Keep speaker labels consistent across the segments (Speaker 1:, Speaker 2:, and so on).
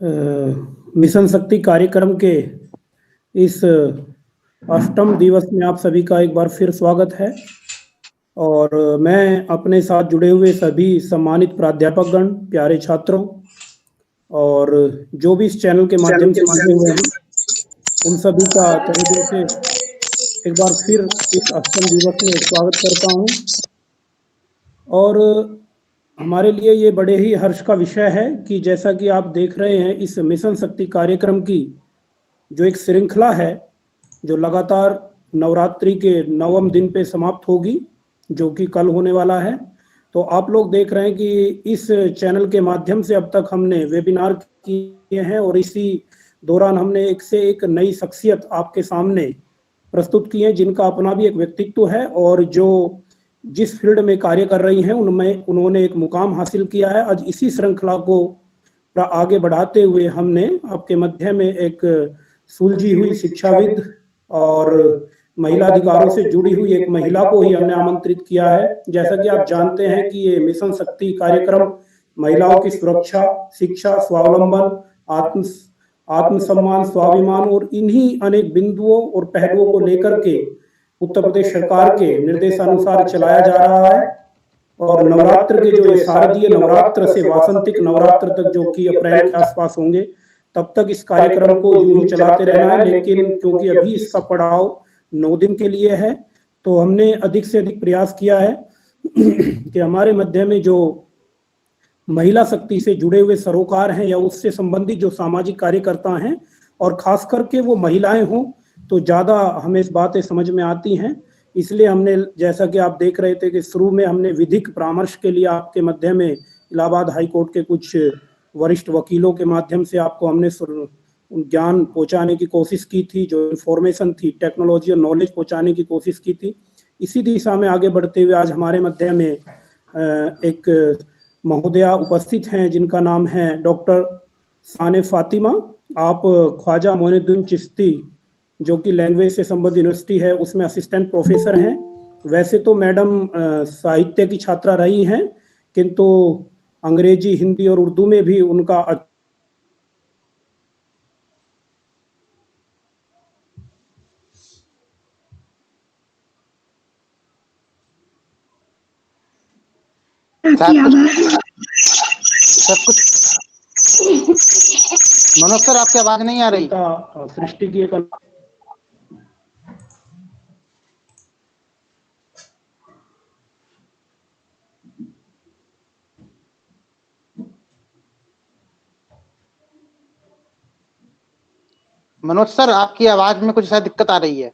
Speaker 1: Mission शक्ति कार्यक्रम के इस अष्टम दिवस में आप सभी का एक बार फिर स्वागत है। और मैं अपने साथ जुड़े हुए सभी सम्मानित प्राध्यापकगण, प्यारे छात्रों और जो भी इस चैनल के माध्यम से जुड़े हुए हैं, उन सभी का तहे दिल से एक बार फिर इस अष्टम दिवस में स्वागत करता हूं। और हमारे लिए ये बड़े ही हर्ष का विषय है कि जैसा कि आप देख रहे हैं, इस मिशन शक्ति कार्यक्रम की जो एक श्रृंखला है, जो लगातार नवरात्रि के 9वें दिन पे समाप्त होगी, जो कि कल होने वाला है। तो आप लोग देख रहे हैं कि इस चैनल के माध्यम से अब तक हमने वेबिनार किए हैं और इसी दौरान हमने एक से एक नई शख्सियत आपके सामने प्रस्तुत की है, जिनका अपना भी एक व्यक्तित्व है और जो जिस फील्ड में कार्य कर रही हैं उनमें उन्होंने एक मुकाम हासिल किया है। आज इसी श्रृंखला को आगे बढ़ाते हुए हमने आपके मध्य में एक सुलझी हुई शिक्षाविद और महिला अधिकारों से जुड़ी हुई एक महिला को ही हमने आमंत्रित किया है। जैसा कि आप जानते हैं कि ये मिशन शक्ति कार्यक्रम महिलाओं की सुरक्षा, शिक्षा, स्वावलंबन, आत्मसम्मान, स्वाभिमान और इन्हीं अनेक बिंदुओं और पहलुओं को लेकर के उत्तर प्रदेश सरकार के निर्देशानुसार चलाया जा रहा है। और नवरात्र के जो ये शारदीय नवरात्र से वासंतिक नवरात्र तक, जो कि अप्रैल के आसपास होंगे, तब तक इस कार्यक्रम को यूं ही चलाते रहना है। लेकिन क्योंकि अभी इसका पड़ाव 9 दिन के लिए है, तो हमने अधिक से अधिक प्रयास किया है कि हमारे मध्य में जो महिला शक्ति से जुड़े हुए सरोकार हैं या उससे संबंधित जो सामाजिक कार्यकर्ता हैं, और खास करके वो महिलाएं हों, तो ज़्यादा हमें इस बातें समझ में आती हैं। इसलिए हमने, जैसा कि आप देख रहे थे कि शुरू में हमने विधिक परामर्श के लिए आपके मध्य में इलाहाबाद हाई कोर्ट के कुछ वरिष्ठ वकीलों के माध्यम से आपको हमने ज्ञान पहुंचाने की कोशिश की थी, जो इंफॉर्मेशन थी, टेक्नोलॉजी और नॉलेज पहुंचाने की कोशिश की थी। इसी दिशा में आगे बढ़ते हुए आज हमारे मध्य में एक महोदया उपस्थित हैं, जिनका नाम है डॉक्टर साने फातिमा। आप ख्वाजा मोइनुद्दीन चिश्ती, जो कि लैंग्वेज से संबद्ध यूनिवर्सिटी है, उसमें असिस्टेंट प्रोफेसर हैं। वैसे तो मैडम साहित्य की छात्रा रही हैं, किंतु अंग्रेजी, हिंदी और उर्दू में भी उनका
Speaker 2: सब कुछ। मनोज सर, आपकी आवाज नहीं आ रही।
Speaker 1: सृष्टि की एक
Speaker 2: मनोज सर, आपकी आवाज में कुछ शायद दिक्कत आ रही है।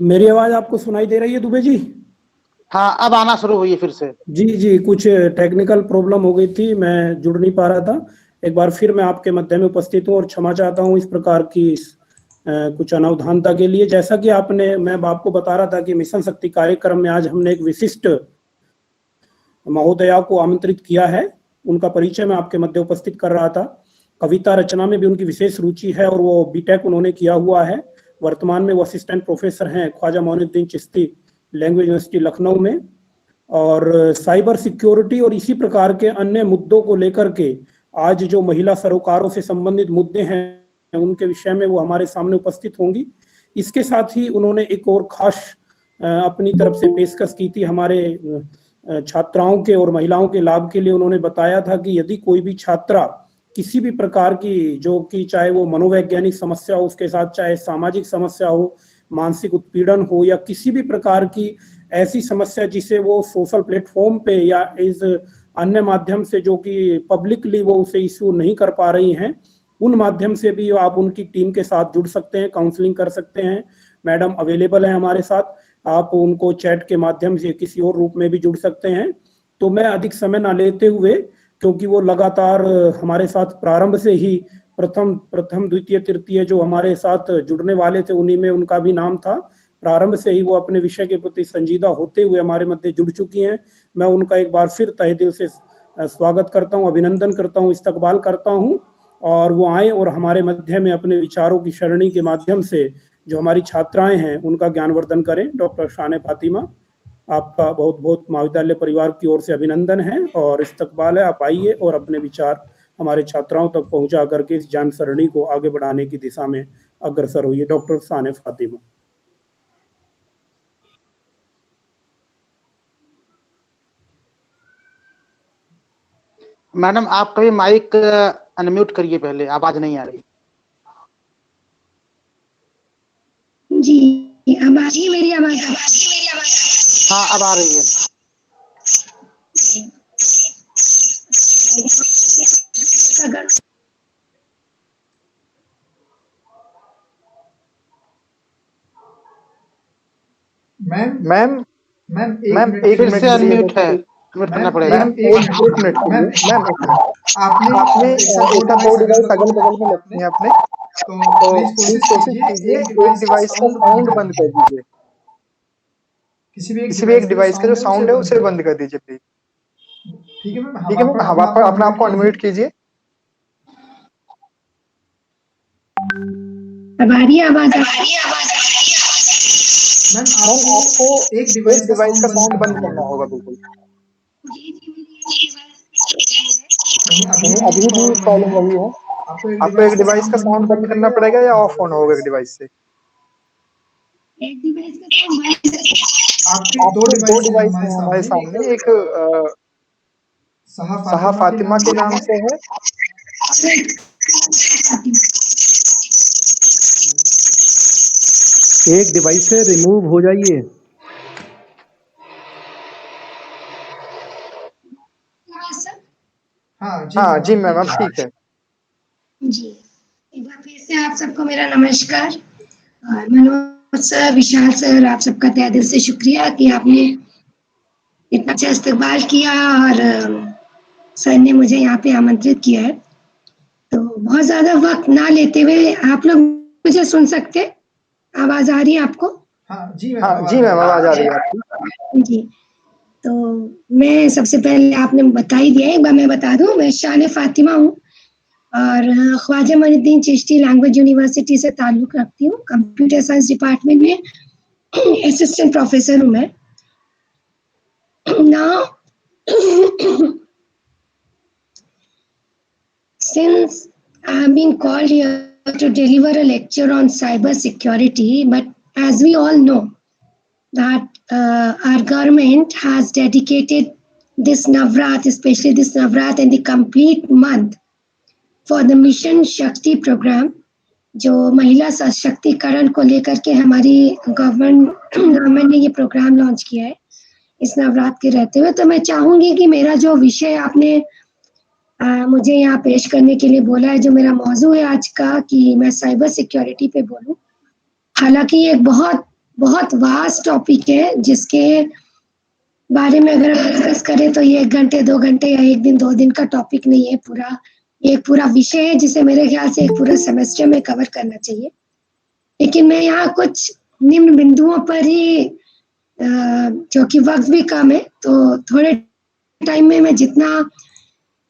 Speaker 1: मेरी आवाज आपको सुनाई दे रही है दुबे जी?
Speaker 2: हाँ, अब आना शुरू हुई है फिर से।
Speaker 1: जी, कुछ टेक्निकल प्रॉब्लम हो गई थी, मैं जुड़ नहीं पा रहा था। एक बार फिर मैं आपके मध्य में उपस्थित हूँ और क्षमा चाहता हूँ इस प्रकार की कुछ अनावधानता के लिए। जैसा कि मैं आपको बता रहा था कि मिशन शक्ति कार्यक्रम में आज हमने एक विशिष्ट महोदया को आमंत्रित किया है। उनका परिचय मैं आपके मध्य उपस्थित कर रहा था। कविता रचना में भी उनकी विशेष रुचि है और वो बीटेक उन्होंने किया हुआ है। वर्तमान में वो असिस्टेंट प्रोफेसर हैं ख्वाजा मोइनुद्दीन चिश्ती लैंग्वेज यूनिवर्सिटी लखनऊ में। और साइबर सिक्योरिटी और इसी प्रकार के अन्य मुद्दों को लेकर के आज जो महिला सरोकारों से संबंधित मुद्दे हैं, उनके विषय में वो हमारे सामने उपस्थित होंगी। इसके साथ ही उन्होंने एक और खास अपनी तरफ से पेशकश की थी हमारे छात्राओं के और महिलाओं के लाभ के लिए। उन्होंने बताया था कि यदि कोई भी छात्रा किसी भी प्रकार की, जो कि चाहे वो मनोवैज्ञानिक समस्या हो, उसके साथ चाहे सामाजिक समस्या हो, मानसिक उत्पीड़न हो, या किसी भी प्रकार की ऐसी समस्या जिसे वो सोशल प्लेटफॉर्म पे या इस अन्य माध्यम से, जो कि पब्लिकली वो उसे इश्यू नहीं कर पा रही हैं, उन माध्यम से भी आप उनकी टीम के साथ जुड़ सकते हैं, काउंसलिंग कर सकते हैं। मैडम अवेलेबल है हमारे साथ, आप उनको चैट के माध्यम से किसी और रूप में भी जुड़ सकते हैं। तो मैं अधिक समय ना लेते हुए, क्योंकि वो लगातार हमारे साथ प्रारंभ से ही प्रथम द्वितीय तृतीय जो हमारे साथ जुड़ने वाले थे, उन्हीं में उनका भी नाम था। प्रारंभ से ही वो अपने विषय के प्रति संजीदा होते हुए हमारे मध्य जुड़ चुकी हैं। मैं उनका एक बार फिर तहे दिल से स्वागत करता हूं, अभिनंदन करता हूं, इस्तकबाल करता हूं। और वो आए और हमारे मध्य में अपने विचारों की सरणी के माध्यम से जो हमारी छात्राएं हैं उनका ज्ञानवर्धन करें। डॉक्टर शान फातिमा, आपका बहुत बहुत महाविद्यालय परिवार की ओर से अभिनंदन है और इस्तकबाल है। आप आइए और अपने विचार हमारे छात्राओं तक पहुंचा करके इस ज्ञान सरणी को आगे बढ़ाने की दिशा में अग्रसर होइए। डॉक्टर शान फातिमा।
Speaker 2: मैडम आप कभी माइक अनम्यूट करिए, पहले आवाज नहीं आ रही।
Speaker 3: जी, अब आ रही है मेरी आवाज?
Speaker 2: हाँ, अब आ रही है।
Speaker 4: मैम एक
Speaker 2: फिर
Speaker 4: मिनट
Speaker 2: से
Speaker 4: के लिए
Speaker 2: अनम्यूट
Speaker 4: बस
Speaker 2: है, अनम्यूट करना पड़ेगा।
Speaker 4: मैम एक मिनट के लिए मैम एक मिनट। आपने ऐसा दो डिवाइस अगल बगल में रखी हैं अपने, तो प्लीज कोशिश कीजिए एक डिवाइस का साउंड बंद कर दीजिए। किसी भी एक डिवाइस का जो साउंड है उसे बंद कर दीजिए प्लीज। ठीक है मैम, हम आप अपने आप को अनम्यूट कीजिए।
Speaker 3: अब आ रही है आवाज?
Speaker 4: मैम आपको एक डिवाइस का साउंड बंद करना होगा बिल्कुल। अभी भी प्रॉब्लम वही है। आपको एक डिवाइस का साउंड बंद करना पड़ेगा या ऑफ ऑन होगा एक डिवाइस से।
Speaker 3: एक डिवाइस का साउंड
Speaker 4: आपके दो डिवाइस हैं हमारे सामने, एक सहा फातिमा के नाम से है।
Speaker 5: एक डिवाइस से रिमूव हो जाइए।
Speaker 4: हाँ जी मैम, अब ठीक है।
Speaker 3: जी, एक बार फिर से आप सबको मेरा नमस्कार। और मनोज सर, विशाल सर, आप सबका तहे दिल से शुक्रिया कि आपने इतना अच्छा इस्तकबाल किया और सर ने मुझे यहाँ पे आमंत्रित किया है। तो बहुत ज्यादा वक्त ना लेते हुए आप लोग मुझे सुन सकते? आवाज आ रही है आपको?
Speaker 4: हाँ जी मैम, आवाज आ रही है आपकी।
Speaker 3: जी, तो मैं सबसे पहले, आपने बता ही दिया, एक बार मैं बता दूं, मैं शान फातिमा हूँ और ख्वाजा मोइनुद्दीन चिश्ती लैंग्वेज यूनिवर्सिटी से ताल्लुक रखती हूँ। कंप्यूटर साइंस डिपार्टमेंट में असिस्टेंट प्रोफेसर हूँ मैं। Now, since I have been called here to deliver a lecture on cyber security, but as we all know that our government has dedicated this Navrat, especially this Navrat and the complete month for the Mission Shakti program, जो महिला सशक्तिकरण को लेकर के हमारी government ने ये programme launch किया है इस नवरात्र के रहते हुए। तो मैं चाहूंगी कि मेरा जो विषय आपने मुझे यहाँ पेश करने के लिए बोला है, जो मेरा मौजू है आज का, कि मैं साइबर सिक्योरिटी पे बोलूं। हालांकि ये एक बहुत बहुत वास्ट टॉपिक है जिसके बारे में अगर हम डिस्कस करें तो ये 1 घंटे 2 घंटे या 1 दिन 2 दिन का टॉपिक नहीं है। पूरा ये एक पूरा विषय है जिसे मेरे ख्याल से एक पूरे सेमेस्टर में कवर करना चाहिए। लेकिन मैं यहाँ कुछ निम्न बिंदुओं पर ही, क्योंकि वक्त भी कम है, तो थोड़े टाइम में मैं जितना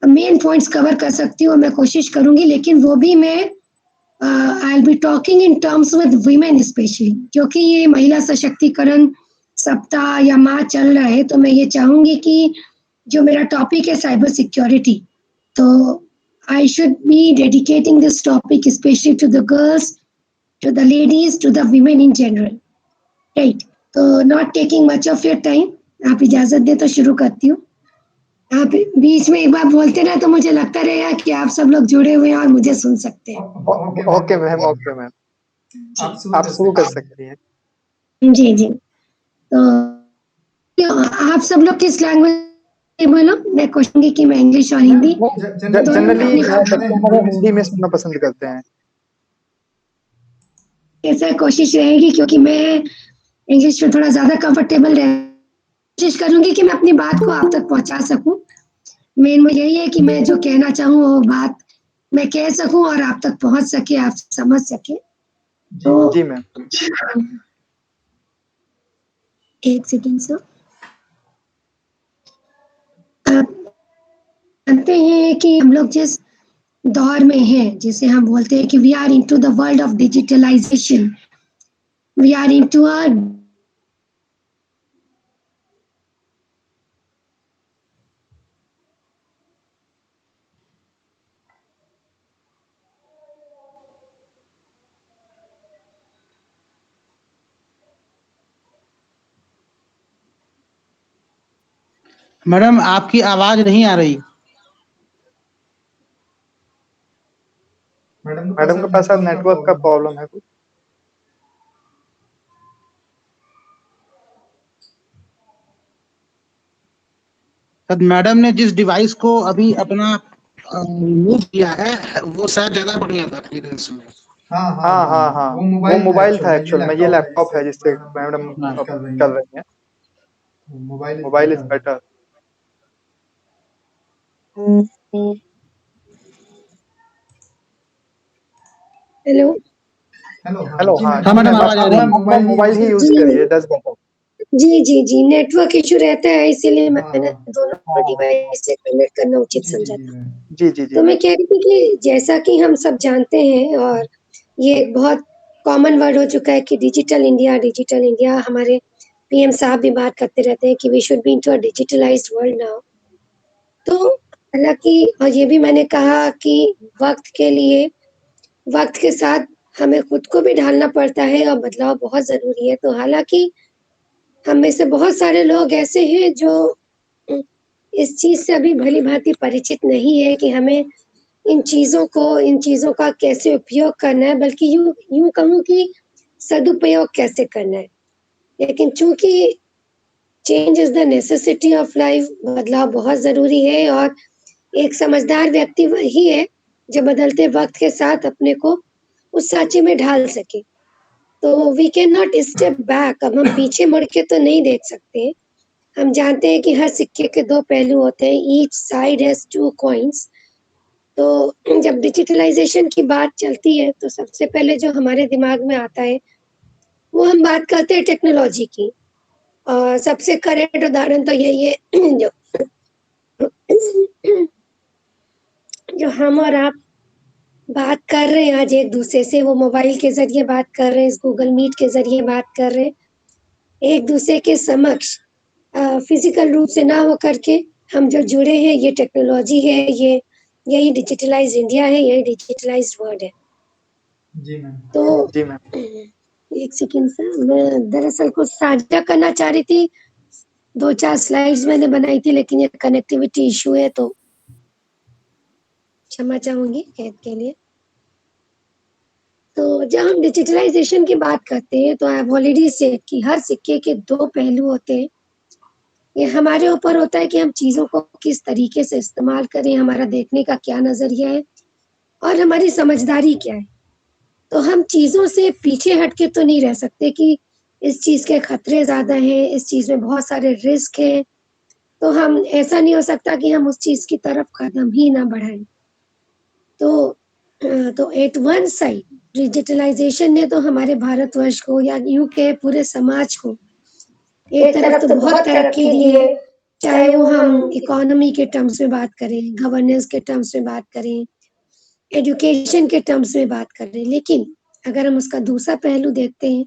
Speaker 3: मेन पॉइंट्स कवर कर सकती हूँ मैं कोशिश करूंगी। लेकिन वो भी मैं I will be talking in terms with women specially, क्योंकि ये महिला सशक्तिकरण सप्ताह या माह चल रहा है। तो मैं ये चाहूंगी कि जो मेरा टॉपिक है साइबर सिक्योरिटी, तो I should be dedicating this topic specially to the girls, to the ladies, to the women in general, right? तो not taking much of your time, आप इजाजत दे तो शुरू करती हूँ। आप बीच में एक बार बोलते रहे तो मुझे लगता रहेगा कि आप सब लोग जुड़े हुए हैं और मुझे सुन सकते हैं।
Speaker 4: ओके मैम, आप शुरू कर सकती हैं।
Speaker 3: जी जी, तो आप सब लोग किस लैंग्वेज बोलो? मैं कहूँगी कि मैं इंग्लिश और हिंदी
Speaker 4: जनरली बच्चे हिंदी में सुनना पसंद करते हैं।
Speaker 3: ऐसा कोशिश रहेगी, क्योंकि मैं इंग्लिश में थोड़ा ज्यादा कंफर्टेबल रह कोशिश करूंगी कि मैं अपनी बात को आप तक पहुंचा सकूं। मेन में यही है कि मैं जो कहना चाहूँ वो बात मैं कह सकूं और आप तक पहुंच सके, आप समझ सके। तो
Speaker 4: जी मैम,
Speaker 3: एक सेकेंड सर। आप जानते हैं कि हम लोग जिस दौर में हैं, जिसे हम बोलते हैं कि we are into the world of digitalization, we are into a
Speaker 2: madam आपकी आवाज नहीं आ रही।
Speaker 4: मैडम के पास शायद नेटवर्क का प्रॉब्लम है कुछ।
Speaker 2: शायद मैडम ने जिस डिवाइस को अभी अपना यूज किया है वो शायद ज्यादा बढ़िया था एक्सपीरियंस में।
Speaker 4: हाँ वो मोबाइल था एक्चुअल में, ये लैपटॉप है जिससे मैडम कर रही हैं। Mobile is better.
Speaker 3: Hello.
Speaker 4: Hello हाँ
Speaker 2: हाँ मैडम आवाज आ रही है।
Speaker 4: मोबाइल ही यूज
Speaker 3: जी।
Speaker 4: करिए, that's better.
Speaker 3: G network issue रहता है, इसीलिए मैंने दोनों डिवाइस से कनेक्ट करना उचित समझा था।
Speaker 4: जी
Speaker 3: तो मैं कह रही थी कि जैसा कि हम सब जानते हैं और ये बहुत कॉमन वर्ड हो चुका है कि डिजिटल इंडिया, हमारे पीएम साहब भी बात करते रहते हैं कि we should be into a digitalized world now. तो हालांकि और ये भी मैंने कहा कि वक्त के साथ हमें खुद को भी ढालना पड़ता है और बदलाव बहुत जरूरी है। तो हालांकि हम में से बहुत सारे लोग ऐसे हैं जो इस चीज से अभी भली भांति परिचित नहीं है कि हमें इन चीजों का कैसे उपयोग करना है, बल्कि यूं कहूं कि सदुपयोग कैसे करना है। लेकिन चूंकि change is the necessity of life, बदलाव बहुत जरूरी है और एक समझदार व्यक्ति वही है जो बदलते वक्त के साथ अपने को उस सांचे में ढाल सके। तो we can not step back, अब हम पीछे मुड़ के तो नहीं देख सकते। हम जानते हैं कि हर सिक्के के दो पहलू होते हैं, each side has two coins. तो जब डिजिटलाइजेशन की बात चलती है तो सबसे पहले जो हमारे दिमाग में आता है वो हम बात करते हैं टेक्नोलॉजी की। और सबसे करेक्ट उदाहरण तो यही है जो हम और आप बात कर रहे हैं आज एक दूसरे से, वो मोबाइल के जरिए बात कर रहे हैं, इस गूगल मीट के जरिए बात कर रहे हैं एक दूसरे के समक्ष, फिजिकल रूप से ना हो करके हम जो जुड़े हैं, ये टेक्नोलॉजी है, यही डिजिटलाइज इंडिया है, यही डिजिटलाइज वर्ल्ड है। तो
Speaker 4: जी मैम।
Speaker 3: एक सेकेंड सर, मैं दरअसल कुछ साझा करना चाह रही थी, 2-4 स्लाइड्स मैंने बनाई थी, लेकिन ये कनेक्टिविटी इशू है तो क्षमा चाहूंगी कैद के लिए। तो जब हम डिजिटलाइजेशन की बात करते हैं तो आई हैव ऑलरेडी सेड कि हर सिक्के के दो पहलू होते हैं। ये हमारे ऊपर होता है कि हम चीजों को किस तरीके से इस्तेमाल करें, हमारा देखने का क्या नजरिया है और हमारी समझदारी क्या है। तो हम चीजों से पीछे हटके तो नहीं रह सकते कि इस चीज के खतरे ज्यादा हैं, इस चीज में बहुत सारे रिस्क हैं, तो हम ऐसा नहीं हो सकता कि हम उस चीज की तरफ कदम ही ना बढ़ाएं। तो एट वन साइड डिजिटलाइजेशन ने तो हमारे भारतवर्ष को या यूं के पूरे समाज को एक तरफ तो बहुत तरक्की दी है, चाहे वो हम इकोनॉमी के टर्म्स में बात करें, गवर्नेंस के टर्म्स में बात करें, एजुकेशन के टर्म्स में बात कर रहे हैं। लेकिन अगर हम उसका दूसरा पहलू देखते हैं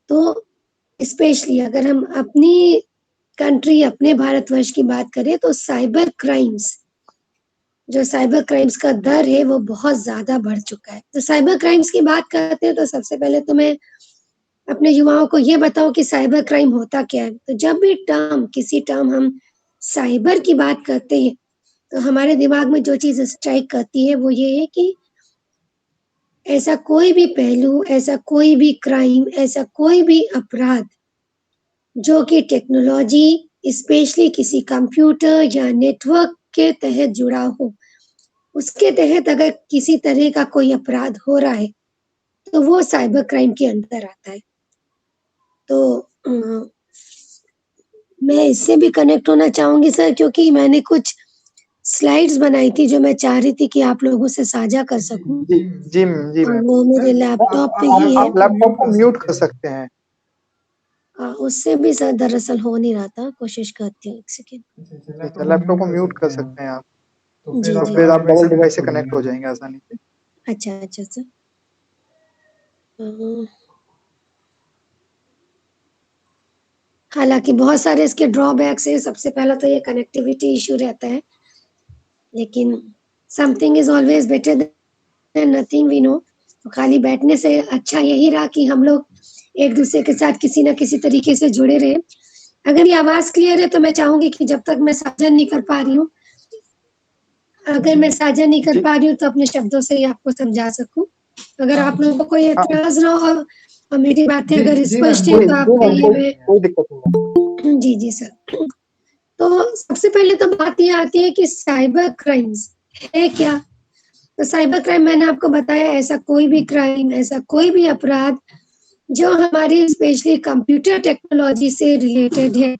Speaker 3: तो स्पेशली अगर हम अपनी कंट्री, अपने भारतवर्ष की बात करें तो साइबर क्राइम्स का दर है वो बहुत ज्यादा बढ़ चुका है। तो साइबर क्राइम्स की बात करते हैं तो सबसे पहले तो मैं अपने युवाओं को ये बताऊं कि साइबर क्राइम होता क्या है। तो जब भी किसी टर्म हम साइबर की बात करते हैं तो हमारे दिमाग में जो चीज स्ट्राइक करती है वो ये है कि ऐसा कोई भी पहलू, ऐसा कोई भी क्राइम, ऐसा कोई भी अपराध जो कि टेक्नोलॉजी, स्पेशली किसी कंप्यूटर या नेटवर्क के तहत जुड़ा हो, उसके तहत अगर किसी तरह का कोई अपराध हो रहा है तो वो साइबर क्राइम के अंदर आता है। तो मैं इससे भी कनेक्ट होना चाहूंगी सर, क्योंकि मैंने कुछ स्लाइड्स बनाई थी जो मैं चाह रही थी कि आप लोगों से साझा कर सकूं।
Speaker 4: जी मैम।
Speaker 3: वो मेरे लैपटॉप पे ही है।
Speaker 4: आप लैपटॉप को म्यूट कर सकते हैं।
Speaker 3: उससे भी सर दरअसल हो नहीं रहा था, कोशिश करती हूँ, एक सेकेंड।
Speaker 4: लैपटॉप को म्यूट कर सकते हैं आप। तो
Speaker 3: जी, जी।
Speaker 4: फिर आप डबल डिवाइस से कनेक्ट हो जाएंगे आसानी से।
Speaker 3: अच्छा अच्छा सर। हालांकि बहुत सारे इसके ड्रॉबैक्स है। सबसे पहला तो ये कनेक्टिविटी इशू रहता है, लेकिन something is always better than nothing we know. तो खाली बैठने से अच्छा यही रहा कि हम लोग एक दूसरे के साथ किसी ना किसी तरीके से जुड़े रहे। अगर ये आवाज क्लियर है तो मैं चाहूंगी कि जब तक मैं साझा नहीं कर पा रही हूँ, अगर मैं साझा नहीं कर पा रही हूँ तो अपने शब्दों से ही आपको समझा सकूं। अगर आप लोगों को कोई एतराज ना हो और मेरी बातें अगर स्पष्ट है तो आप कहिए।
Speaker 4: कोई दिक्कत नहीं।
Speaker 3: जी जी सर। तो सबसे पहले तो बात ये आती है कि साइबर क्राइम्स है क्या। तो साइबर क्राइम मैंने आपको बताया, ऐसा कोई भी क्राइम, ऐसा कोई भी अपराध जो हमारी स्पेशली कंप्यूटर टेक्नोलॉजी से रिलेटेड है,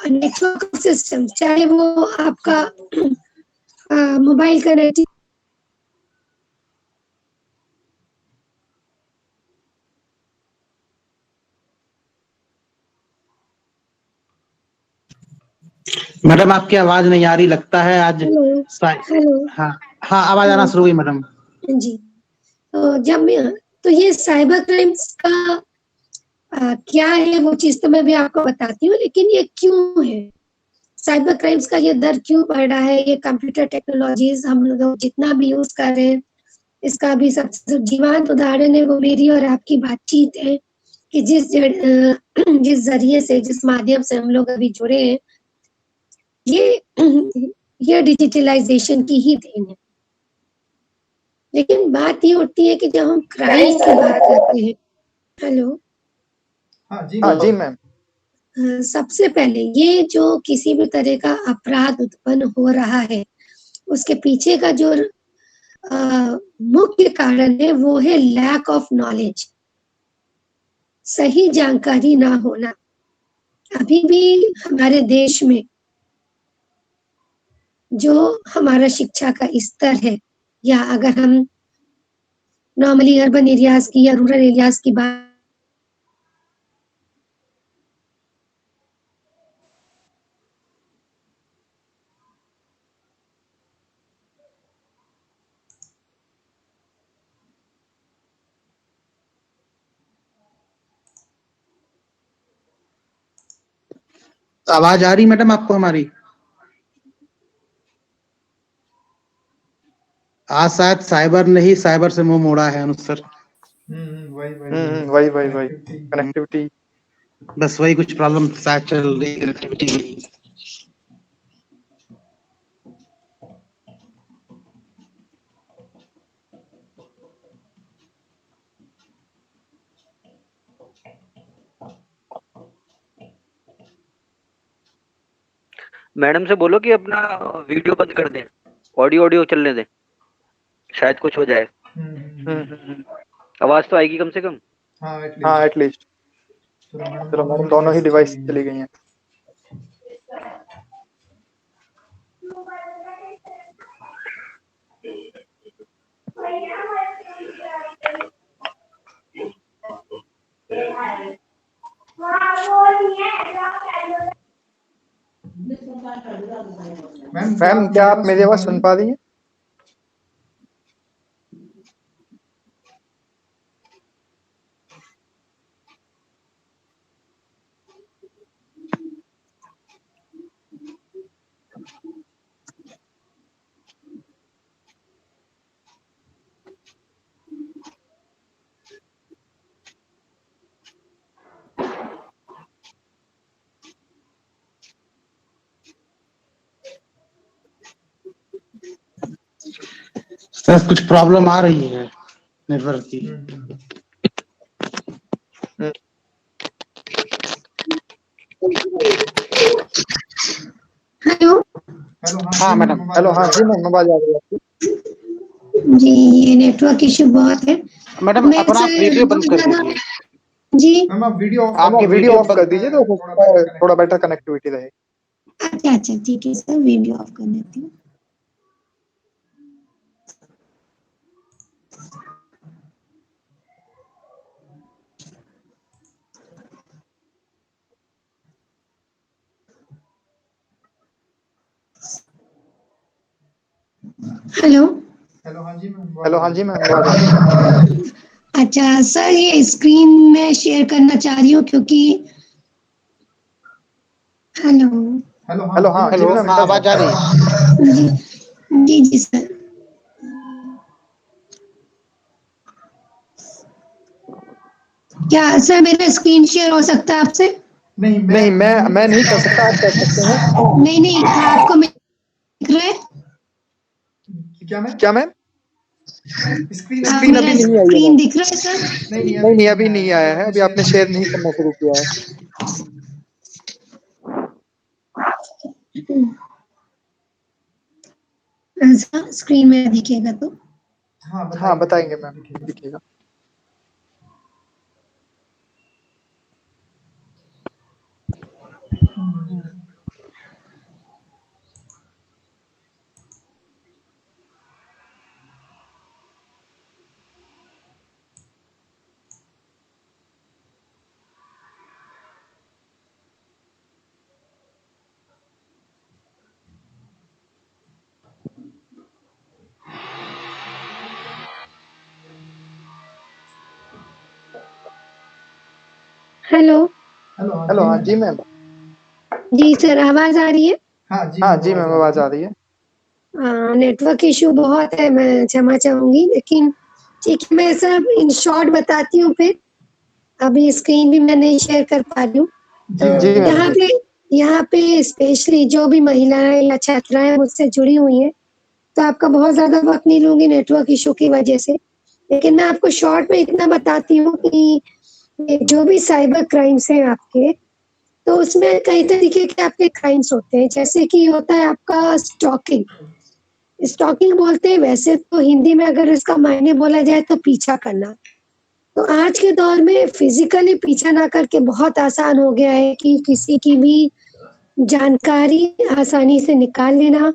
Speaker 3: नेटवर्क सिस्टम, चाहे वो आपका मोबाइल कनेक्टिव
Speaker 2: मैडम आपकी आवाज नहीं आ रही, लगता है आज
Speaker 3: हेलो हेलो
Speaker 2: हाँ हाँ आवाज आना शुरू हुई मैडम।
Speaker 3: जी। तो तो ये साइबर क्राइम्स का क्या है वो चीज तो मैं भी आपको बताती हूँ, लेकिन ये क्यों है, साइबर क्राइम्स का ये दर क्यों बढ़ रहा है। ये कंप्यूटर टेक्नोलॉजीज हम लोग जितना भी यूज कर रहे हैं, इसका भी सबसे जीवंत उदाहरण है वो मेरी और आपकी बातचीत है कि जिस जरिए से, जिस माध्यम से हम लोग अभी जुड़े हैं, ये डिजिटलाइजेशन की ही देन है। लेकिन बात ये उठती है कि जब हम क्राइम की बात करते हैं, हेलो
Speaker 4: हाँ जी मैम।
Speaker 3: सबसे पहले ये जो किसी भी तरह का अपराध उत्पन्न हो रहा है, उसके पीछे का जो मुख्य कारण है वो है लैक ऑफ नॉलेज, सही जानकारी ना होना। अभी भी हमारे देश में जो हमारा शिक्षा का स्तर है, या अगर हम नॉर्मली अर्बन एरियाज की या रूरल एरियाज की बात,
Speaker 2: आवाज आ रही मैडम आपको हमारी? आज शायद साइबर ने ही साइबर से मुंह मोड़ा है अनुज सर।
Speaker 4: वही कनेक्टिविटी।
Speaker 2: बस वही कुछ प्रॉब्लम शायद चल रही है कनेक्टिविटी की।
Speaker 6: मैडम से बोलो कि अपना वीडियो बंद कर दें, ऑडियो ऑडियो चलने दें, शायद कुछ हो जाए। आवाज तो आएगी कम से कम।
Speaker 4: हाँ एटलीस्ट। चलो मैडम दोनों ही डिवाइस चली गई हैं। मैम क्या आप मेरी आवाज सुन पा रही हैं?
Speaker 2: सर कुछ प्रॉब्लम आ रही है नेटवर्क की।
Speaker 3: हेलो
Speaker 2: हाँ मैडम।
Speaker 4: हेलो हाँ जी मैम आवाज आ रही है आपकी।
Speaker 3: जी, ये नेटवर्क इश्यू बहुत है।
Speaker 2: मैडम
Speaker 3: मैं
Speaker 2: अपना
Speaker 3: सर
Speaker 2: वीडियो बंद
Speaker 3: बहुत
Speaker 2: कर
Speaker 3: ज्यादा
Speaker 2: दीजिए।
Speaker 3: जी,
Speaker 4: आपकी वीडियो ऑफ कर दीजिए तो थोड़ा बेटर कनेक्टिविटी रहे।
Speaker 3: अच्छा अच्छा ठीक है सर, वीडियो ऑफ कर देती हूँ। हेलो।
Speaker 4: हेलो, हाँ जी मैम, आवाज आ रही है।
Speaker 3: अच्छा सर, ये स्क्रीन में शेयर करना चाह रही हूँ क्योंकि हेलो।
Speaker 4: हेलो, हाँ जी मैम,
Speaker 2: हाँ, आवाज आ रही है।
Speaker 3: जी जी जी सर। क्या सर मेरा स्क्रीन शेयर हो सकता है आपसे?
Speaker 4: नहीं, मैं नहीं कर सकता, आप कर सकते हैं।
Speaker 3: नहीं नहीं, आपको दिख रहा है?
Speaker 4: क्या मैम?
Speaker 3: आप
Speaker 4: स्क्रीन
Speaker 3: मेरा
Speaker 4: अभी नहीं आई है
Speaker 3: स्क्रीन
Speaker 4: मैम।
Speaker 3: दिख रहा है सर?
Speaker 4: नहीं, अभी नहीं आया है, अभी आपने शेयर नहीं करना शुरू किया है।
Speaker 3: ऐसा स्क्रीन में दिखेगा तो।
Speaker 4: हाँ, बताएंगे मैम, दिखेगा।
Speaker 3: हेलो।
Speaker 4: हेलो, हाँ जी मैम।
Speaker 3: जी सर, आवाज आ रही है?
Speaker 4: हाँ जी मैम, आवाज आ रही है।
Speaker 3: नेटवर्क इशू बहुत है, मैं क्षमा चाहूंगी, लेकिन ठीक है, मैं सर इन शॉर्ट बताती हूँ फिर। अभी स्क्रीन भी मैं नहीं शेयर कर पा रही हूँ।
Speaker 4: जी मैम,
Speaker 3: यहाँ
Speaker 4: जी।
Speaker 3: पे यहाँ पे स्पेशली जो भी महिलाएं या छात्राएं मुझसे जुड़ी हुई हैं, तो आपका बहुत ज्यादा वक्त नहीं लूंगी नेटवर्क इशू की वजह से, लेकिन मैं आपको शॉर्ट में इतना बताती हूँ कि ये जो भी साइबर क्राइम्स हैं आपके, तो उसमें कई तरीके के आपके क्राइम्स होते हैं। जैसे कि होता है आपका स्टॉकिंग। स्टॉकिंग बोलते हैं, वैसे तो हिंदी में अगर इसका मायने बोला जाए तो पीछा करना। तो आज के दौर में फिजिकली पीछा ना करके बहुत आसान हो गया है कि किसी की भी जानकारी आसानी से निकाल लेना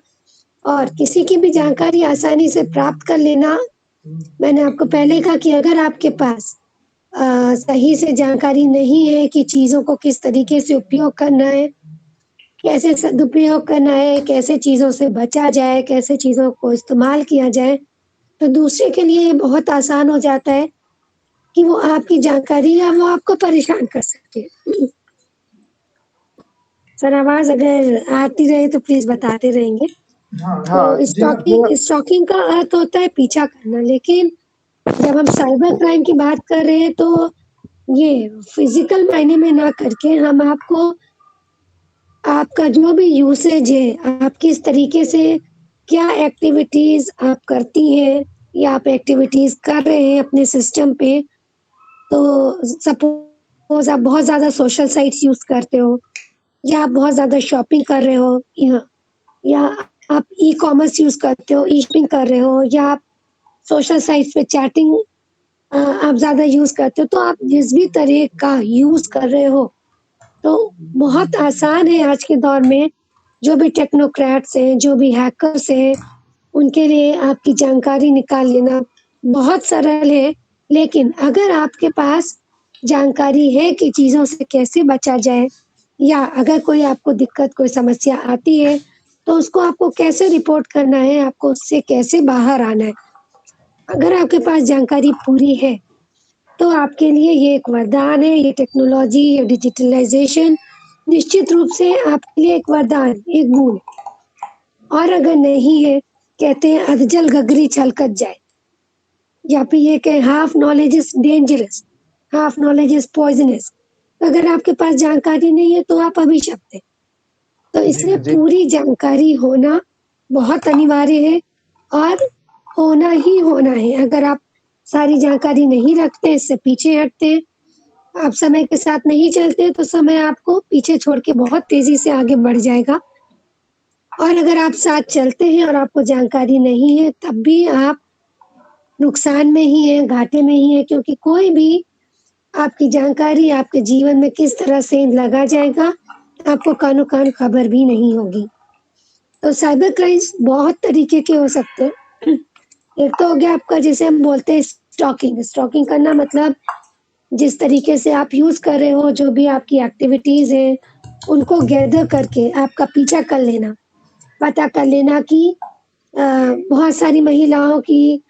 Speaker 3: और किसी की भी जानकारी आसानी से प्राप्त कर लेना। मैंने आपको पहले कहा कि अगर आपके पास सही से जानकारी नहीं है कि चीजों को किस तरीके से उपयोग करना है, कैसे सदुपयोग करना है, कैसे चीजों से बचा जाए, कैसे चीजों को इस्तेमाल किया जाए, तो दूसरे के लिए ये बहुत आसान हो जाता है कि वो आपकी जानकारी या वो आपको परेशान कर सके। सर आवाज अगर आती रहे तो प्लीज बताते रहेंगे।
Speaker 4: हाँ
Speaker 3: तो
Speaker 4: जी मैम।
Speaker 3: स्टॉकिंग का अर्थ होता है पीछा करना, लेकिन जब हम साइबर क्राइम की बात कर रहे हैं तो ये फिजिकल मायने में ना करके हम आपको आपका जो भी यूसेज है, आप किस तरीके से क्या एक्टिविटीज आप करती हैं या आप एक्टिविटीज कर रहे हैं अपने सिस्टम पे। तो सपोज आप बहुत ज्यादा सोशल साइट्स यूज करते हो, या आप बहुत ज्यादा शॉपिंग कर रहे हो, या आप ई कॉमर्स यूज करते हो, ई शॉपिंग कर रहे हो, या आप सोशल साइट्स पे चैटिंग आप ज्यादा यूज करते हो, तो आप जिस भी तरह का यूज कर रहे हो, तो बहुत आसान है आज के दौर में। जो भी टेक्नोक्रेट्स हैं, जो भी हैकर्स हैं, उनके लिए आपकी जानकारी निकाल लेना बहुत सरल है। लेकिन अगर आपके पास जानकारी है कि चीजों से कैसे बचा जाए, या अगर कोई आपको दिक्कत, कोई समस्या आती है, तो उसको आपको कैसे रिपोर्ट करना है, आपको उससे कैसे बाहर आना है, अगर आपके पास जानकारी पूरी है, तो आपके लिए ये एक वरदान है। ये टेक्नोलॉजी, ये डिजिटलाइजेशन निश्चित रूप से आपके लिए एक वरदान, एक गुण। और अगर नहीं है, कहते हैं अधजल गगरी छलकत जाए, या फिर ये कहें half knowledge is dangerous, half knowledge is poisonous. अगर आपके पास जानकारी नहीं है तो आप अभिशप्त है। तो इसलिए पूरी जानकारी होना बहुत अनिवार्य है और होना ही होना है। अगर आप सारी जानकारी नहीं रखते, इससे पीछे हटते हैं, आप समय के साथ नहीं चलते, तो समय आपको पीछे छोड़ के बहुत तेजी से आगे बढ़ जाएगा। और अगर आप साथ चलते हैं और आपको जानकारी नहीं है, तब भी आप नुकसान में ही है, घाटे में ही है, क्योंकि कोई भी आपकी जानकारी आपके जीवन में किस तरह से लगा जाएगा, आपको कानो कान खबर भी नहीं होगी। तो साइबर क्राइम्स बहुत तरीके के हो सकते हैं। एक तो हो गया आपका, जिसे हम बोलते हैं स्टॉकिंग। स्टॉकिंग करना मतलब जिस तरीके से आप यूज कर रहे हो, जो भी आपकी एक्टिविटीज है, उनको गैदर करके आपका पीछा कर लेना, पता कर लेना कि बहुत सारी महिलाओं की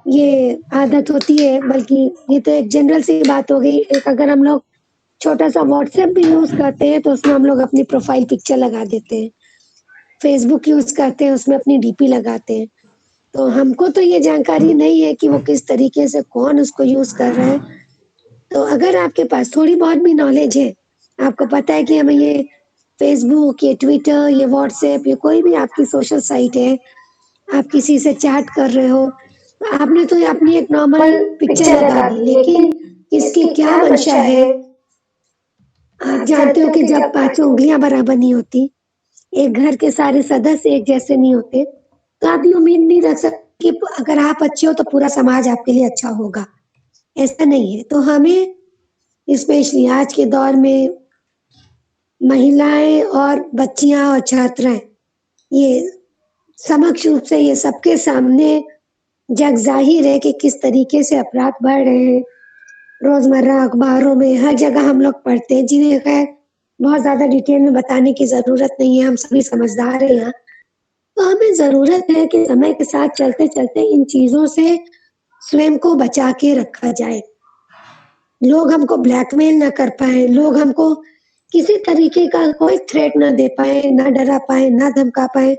Speaker 3: ये आदत होती है, बल्कि ये तो एक जनरल सी बात हो गई। एक अगर हम लोग छोटा सा व्हाट्सएप भी यूज करते हैं तो उसमें हम लोग अपनी प्रोफाइल पिक्चर लगा देते हैं। फेसबुक यूज करते हैं, उसमें अपनी डीपी लगाते हैं। तो हमको तो ये जानकारी नहीं है कि वो किस तरीके से कौन उसको यूज कर रहा है। तो अगर आपके पास थोड़ी बहुत भी नॉलेज है, आपको पता है कि हमें ये फेसबुक, ये ट्विटर, ये व्हाट्सएप, ये कोई भी आपकी सोशल साइट है, आप किसी से चैट कर रहे हो, तो आपने तो अपनी एक नॉर्मल पिक्चर लगा दी, लेकिन इसकी क्या मंशा है? आप जानते हो कि जब पांचों उंगलियां बराबर नहीं होती, एक घर के सारे सदस्य एक जैसे नहीं होते, तो आप ये उम्मीद नहीं रख सकते कि अगर आप अच्छे हो तो पूरा समाज आपके लिए अच्छा होगा। ऐसा नहीं है। तो हमें स्पेशली आज के दौर में महिलाएं और बच्चियां और छात्राएं, ये समक्ष रूप से ये सबके सामने जग जाहिर है कि किस तरीके से अपराध बढ़ रहे हैं। रोजमर्रा अखबारों में हर जगह हम लोग पढ़ते हैं, जिन्हें खैर बहुत ज्यादा डिटेल में बताने की जरूरत नहीं है, हम सभी समझदार हैं यहाँ। तो हमें जरूरत है कि समय के साथ चलते चलते इन चीजों से स्वयं को बचा के रखा जाए। लोग हमको ब्लैकमेल ना कर पाए, लोग हमको किसी तरीके का कोई थ्रेट ना दे पाए, ना डरा पाए, ना धमका पाए।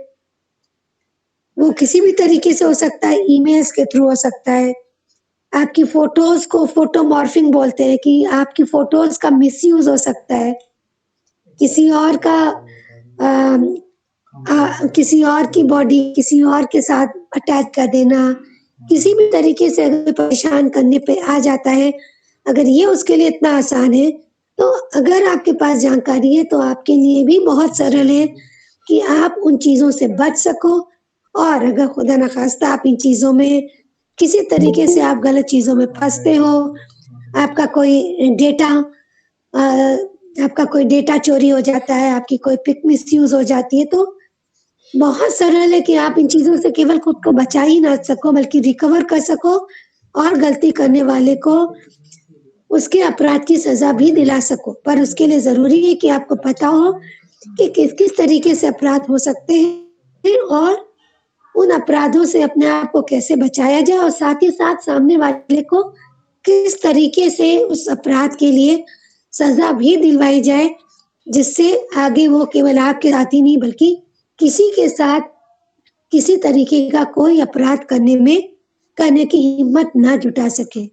Speaker 3: वो किसी भी तरीके से हो सकता है, ईमेल्स के थ्रू हो सकता है। आपकी फोटोज को फोटो मॉर्फिंग बोलते हैं कि आपकी फोटोज का मिसयूज हो सकता है। किसी और का किसी और की बॉडी किसी और के साथ अटैच कर देना, किसी भी तरीके से अगर परेशान करने पे आ जाता है, अगर ये उसके लिए इतना आसान है, तो अगर आपके पास जानकारी है तो आपके लिए भी बहुत सरल है कि आप उन चीजों से बच सको। और अगर खुदा न खास्ता आप इन चीजों में किसी तरीके से आप गलत चीजों में फंसते हो, आपका कोई डेटा आपका कोई डेटा चोरी हो जाता है, आपकी कोई पिक मिसयूज हो जाती है, तो बहुत सरल है कि आप इन चीजों से केवल खुद को बचा ही ना सको, बल्कि रिकवर कर सको और गलती करने वाले को उसके अपराध की सजा भी दिला सको। पर उसके लिए जरूरी है कि आपको पता हो कि किस किस तरीके से अपराध हो सकते हैं और उन अपराधों से अपने आप को कैसे बचाया जाए, और साथ ही साथ सामने वाले को किस तरीके से उस अपराध के लिए सजा भी दिलवाई जाए, जिससे आगे वो केवल आपके साथ ही नहीं बल्कि किसी के साथ किसी तरीके का कोई अपराध करने की हिम्मत ना जुटा सके।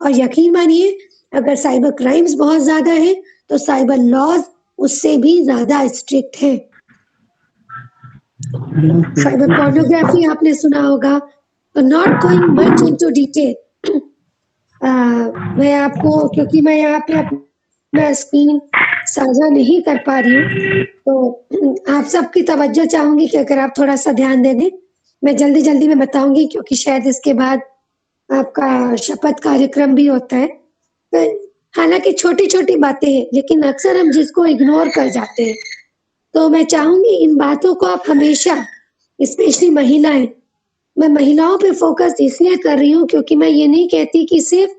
Speaker 3: और यकीन मानिए, अगर साइबर क्राइम्स बहुत ज्यादा है तो साइबर लॉज उससे भी ज्यादा स्ट्रिक्ट है। साइबर पोर्नोग्राफी आपने सुना होगा, तो not going much into detail, मैं आपको, क्योंकि मैं यहाँ पे अपना स्क्रीन साझा नहीं कर पा रही हूँ, तो आप सबकी तवज्जो चाहूंगी कि अगर आप थोड़ा सा ध्यान दे दें। मैं जल्दी जल्दी में बताऊंगी क्योंकि शायद इसके बाद आपका शपथ कार्यक्रम भी होता है। तो हालांकि छोटी छोटी बातें हैं, लेकिन अक्सर हम जिसको इग्नोर कर जाते हैं। तो मैं चाहूंगी इन बातों को आप हमेशा, स्पेशली महिलाएं, मैं महिलाओं पे फोकस इसलिए कर रही हूँ क्योंकि मैं ये नहीं कहती कि सिर्फ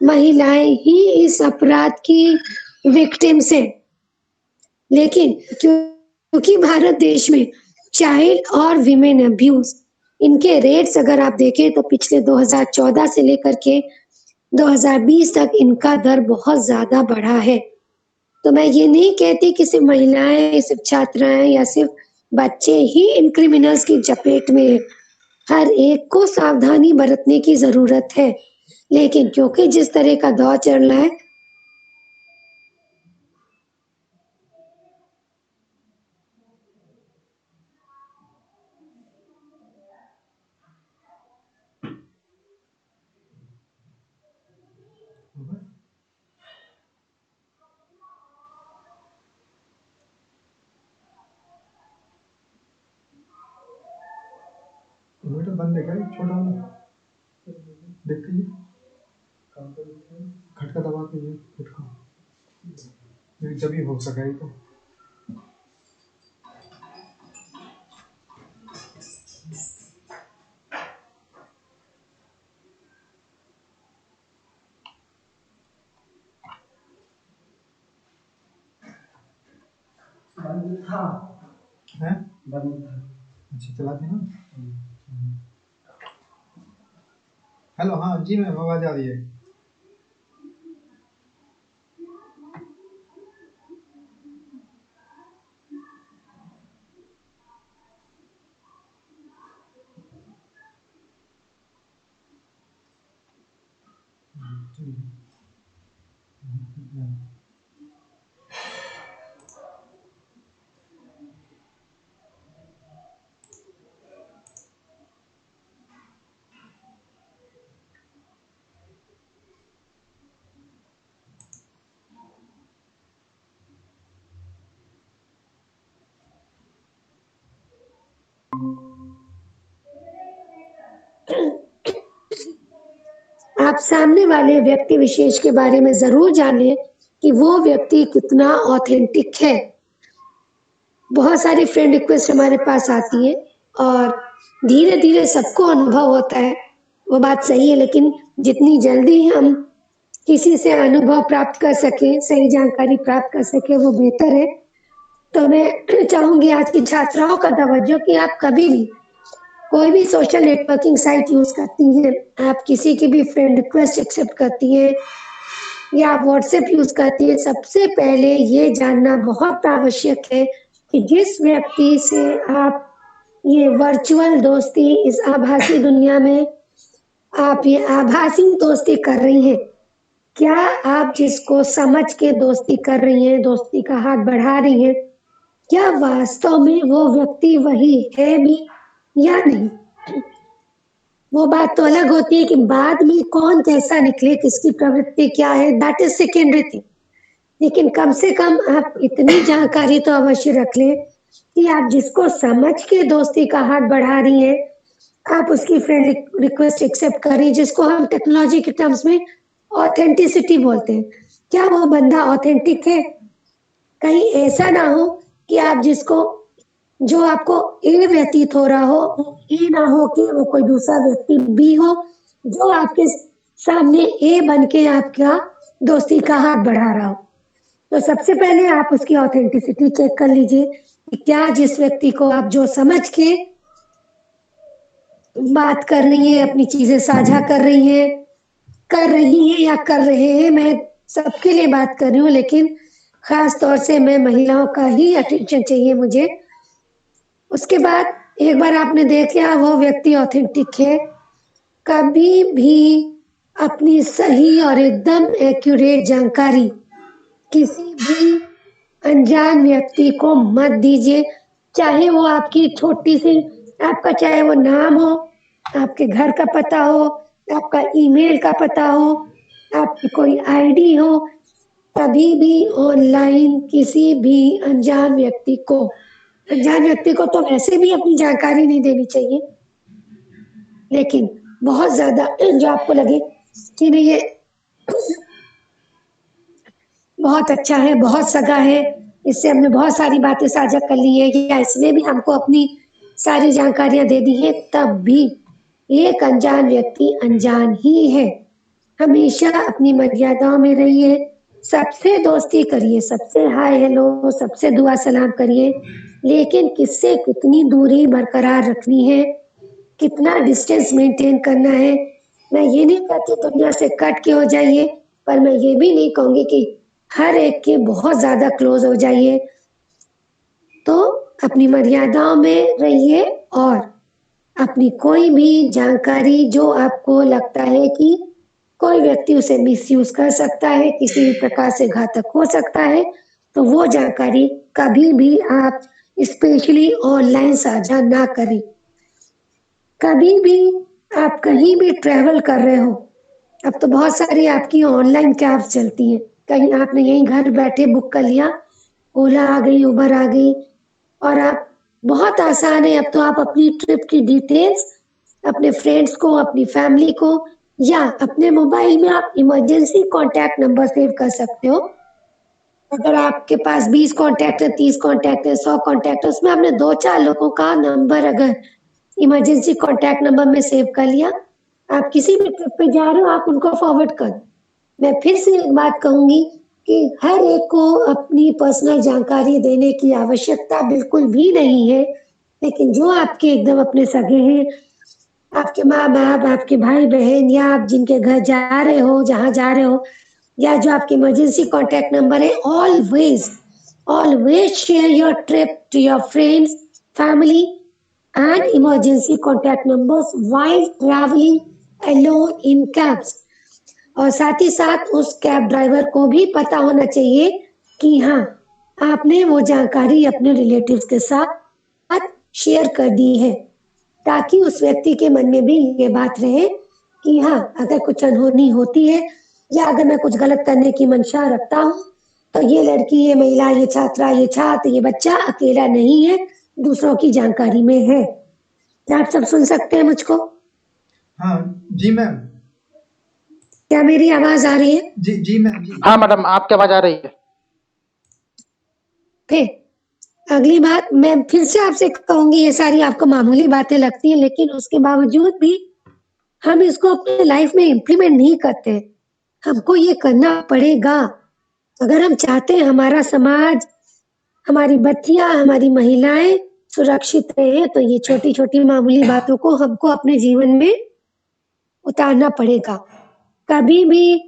Speaker 3: महिलाएं ही इस अपराध की विक्टिम्स हैं, लेकिन क्योंकि भारत देश में चाइल्ड और विमेन अब्यूज, इनके रेट्स अगर आप देखें तो पिछले 2014 से लेकर के 2020 तक इनका दर बहुत ज्यादा बढ़ा है। तो मैं ये नहीं कहती कि सिर्फ महिलाएं, सिर्फ छात्राएं या सिर्फ बच्चे ही इन क्रिमिनल्स की चपेट में है। हर एक को सावधानी बरतने की जरूरत है, लेकिन क्योंकि जिस तरह का दौर चल रहा है,
Speaker 4: इन्वर्टर बंद है क्या ये छोटा वाला? देखते ही खटका दबा के ये खटका जब ही हो सका ये तो। बंद था है बंद था। अच्छा चला देना। हेलो, हाँ जी मैम, आवाज आ रही है।
Speaker 3: आप सामने वाले व्यक्ति विशेष के बारे में जरूर जानिए कि वो व्यक्ति कितना ऑथेंटिक है। बहुत सारी फ्रेंड रिक्वेस्ट हमारे पास आती है और धीरे धीरे सबको अनुभव होता है, वो बात सही है, लेकिन जितनी जल्दी हम किसी से अनुभव प्राप्त कर सके, सही जानकारी प्राप्त कर सके, वो बेहतर है। तो मैं चाहूंगी आज की छात्राओं का तवज्जो कि आप कभी भी कोई भी सोशल नेटवर्किंग साइट यूज करती हैं, आप किसी की भी फ्रेंड रिक्वेस्ट एक्सेप्ट करती हैं या व्हाट्सएप यूज करती है, सबसे पहले ये जानना बहुत आवश्यक है कि जिस व्यक्ति से आप ये वर्चुअल दोस्ती, इस आभासी दुनिया में आप ये आभासी दोस्ती कर रही हैं, क्या आप जिसको समझ के दोस्ती कर रही हैं, दोस्ती का हाथ बढ़ा रही हैं, क्या वास्तव में वो व्यक्ति वही है भी या नहीं। वो बात तो अलग होती है कि बाद में कौन कैसा निकले, किसकी प्रवृत्ति क्या है, दैट इज सेकेंडरी थिंग, लेकिन कम से कम आप इतनी जानकारी तो अवश्य रख लें कि आप जिसको समझ के दोस्ती का हाथ बढ़ा रही हैं, आप उसकी फ्रेंड रिक्वेस्ट एक्सेप्ट करें, जिसको हम टेक्नोलॉजी के टर्म्स में ऑथेंटिसिटी बोलते हैं। क्या वो बंदा ऑथेंटिक है? कहीं ऐसा ना हो कि आप जिसको, जो आपको ए व्यतीत हो रहा हो, ए ना हो कि वो कोई दूसरा व्यक्ति बी हो, जो आपके सामने ए बन के आपका दोस्ती का हाथ बढ़ा रहा हो। तो सबसे पहले आप उसकी ऑथेंटिसिटी चेक कर लीजिए कि क्या जिस व्यक्ति को आप जो समझ के बात कर रही है, अपनी चीजें साझा कर रही है या कर रहे हैं, मैं सबके लिए बात कर रही हूँ, लेकिन खास तौर से मैं महिलाओं का ही अटेंशन चाहिए मुझे। उसके बाद एक बार आपने देख लिया वो व्यक्ति ऑथेंटिक है, कभी भी अपनी सही और एकदम एक्यूरेट जानकारी किसी भी अनजान व्यक्ति को मत दीजिए, चाहे वो आपकी छोटी सी, आपका चाहे वो नाम हो, आपके घर का पता हो, आपका ईमेल का पता हो, आपकी कोई आईडी हो, कभी भी ऑनलाइन किसी भी अनजान व्यक्ति को तो वैसे भी अपनी जानकारी नहीं देनी चाहिए, लेकिन बहुत ज्यादा जो आपको लगे कि नहीं ये बहुत अच्छा है, बहुत सगा है, इससे हमने बहुत सारी बातें साझा कर ली है या इसने भी हमको अपनी सारी जानकारियां दे दी है, तब भी एक अनजान व्यक्ति अनजान ही है। हमेशा अपनी मर्यादाओं में रहिए, सबसे दोस्ती करिए, सबसे हाय हेलो, सबसे दुआ सलाम करिए, लेकिन किससे कितनी दूरी बरकरार रखनी है, कितना डिस्टेंस मेंटेन करना है। मैं ये नहीं कहती दुनिया से कट के हो जाइए, पर मैं ये भी नहीं कहूंगी कि हर एक के बहुत ज्यादा क्लोज हो जाइए। तो अपनी मर्यादाओं में रहिए और अपनी कोई भी जानकारी जो आपको लगता है कि कोई व्यक्ति उसे मिसयूज कर सकता है, किसी भी प्रकार से घातक हो सकता है, तो वो जानकारी कभी भी आप स्पेशली ऑनलाइन साझा ना करें। कभी भी आप कहीं भी ट्रेवल कर रहे हो, अब तो बहुत सारी आपकी ऑनलाइन कैब्स चलती हैं, कहीं आपने यहीं घर बैठे बुक कर लिया, ओला आ गई, उबर आ गई, और आप बहुत आसान है, अब तो आप अपनी ट्रिप की डिटेल्स अपने फ्रेंड्स को, अपनी फैमिली को, या अपने मोबाइल में आप इमरजेंसी कॉन्टैक्ट नंबर सेव कर सकते हो। अगर आपके पास 20 कॉन्टैक्ट है, 30 कॉन्टैक्ट है, 100 कॉन्टैक्ट है, उसमें आपने 2-4 लोगों का नंबर अगर इमरजेंसी कॉन्टैक्ट नंबर में सेव कर लिया, आप किसी भी ट्रिप पे जा रहे हो, आप उनको फॉरवर्ड कर दो। मैं फिर से एक बात कहूंगी कि हर एक को अपनी पर्सनल जानकारी देने की आवश्यकता बिल्कुल भी नहीं है। लेकिन जो आपके एकदम अपने सगे हैं, आपके माँ बाप, आपके भाई बहन, या आप जिनके घर जा रहे हो, जहाँ जा रहे हो, या जो आपके इमरजेंसी कॉन्टैक्ट नंबर है, always share your trip to your friends, family and emergency contact numbers while traveling alone in cabs. और साथ ही साथ उस कैब ड्राइवर को भी पता होना चाहिए कि हाँ, आपने वो जानकारी अपने रिलेटिव्स के साथ शेयर कर दी है, ताकि उस व्यक्ति के मन में भी ये बात रहे कि हाँ, अगर कुछ अनहोनी होती है या अगर मैं कुछ गलत करने की मंशा रखता हूँ, तो ये लड़की, ये महिला, ये छात्रा, ये छात्र, ये बच्चा अकेला नहीं है, दूसरों की जानकारी में है। क्या आप सब सुन सकते हैं मुझको?
Speaker 4: हाँ जी मैम।
Speaker 3: क्या मेरी आवाज आ रही है?
Speaker 4: जी जी मैम जी।
Speaker 2: हाँ मैडम, आपकी आवाज आ रही है।
Speaker 3: फिर अगली बात मैं फिर से आपसे कहूंगी, ये सारी आपको मामूली बातें लगती हैं, लेकिन उसके बावजूद भी हम इसको अपने लाइफ में इम्प्लीमेंट नहीं करते। हमको ये करना पड़ेगा अगर हम चाहते हैं हमारा समाज, हमारी बच्चियां, हमारी महिलाएं सुरक्षित रहे। तो ये छोटी छोटी मामूली बातों को हमको अपने जीवन में उतारना पड़ेगा। कभी भी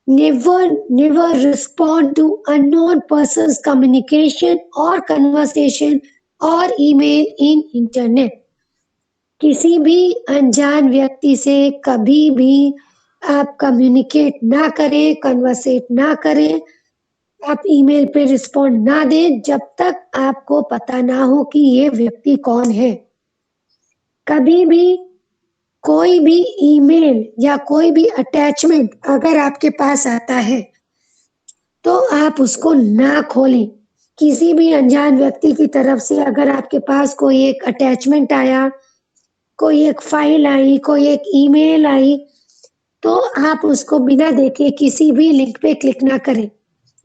Speaker 3: never respond to unknown person's communication or conversation or email in internet. किसी भी अनजान व्यक्ति से कभी भी आप कम्युनिकेट ना करें, कन्वर्सेट ना करें, आप ईमेल पे रिस्पॉन्ड ना दें जब तक आपको पता ना हो कि ये व्यक्ति कौन है। कभी भी कोई भी ईमेल या कोई भी अटैचमेंट अगर आपके पास आता है तो आप उसको ना खोलें। किसी भी अनजान व्यक्ति की तरफ से अगर आपके पास कोई एक अटैचमेंट आया, कोई एक फाइल आई, कोई एक ईमेल आई, तो आप उसको बिना देखे किसी भी लिंक पे क्लिक ना करें।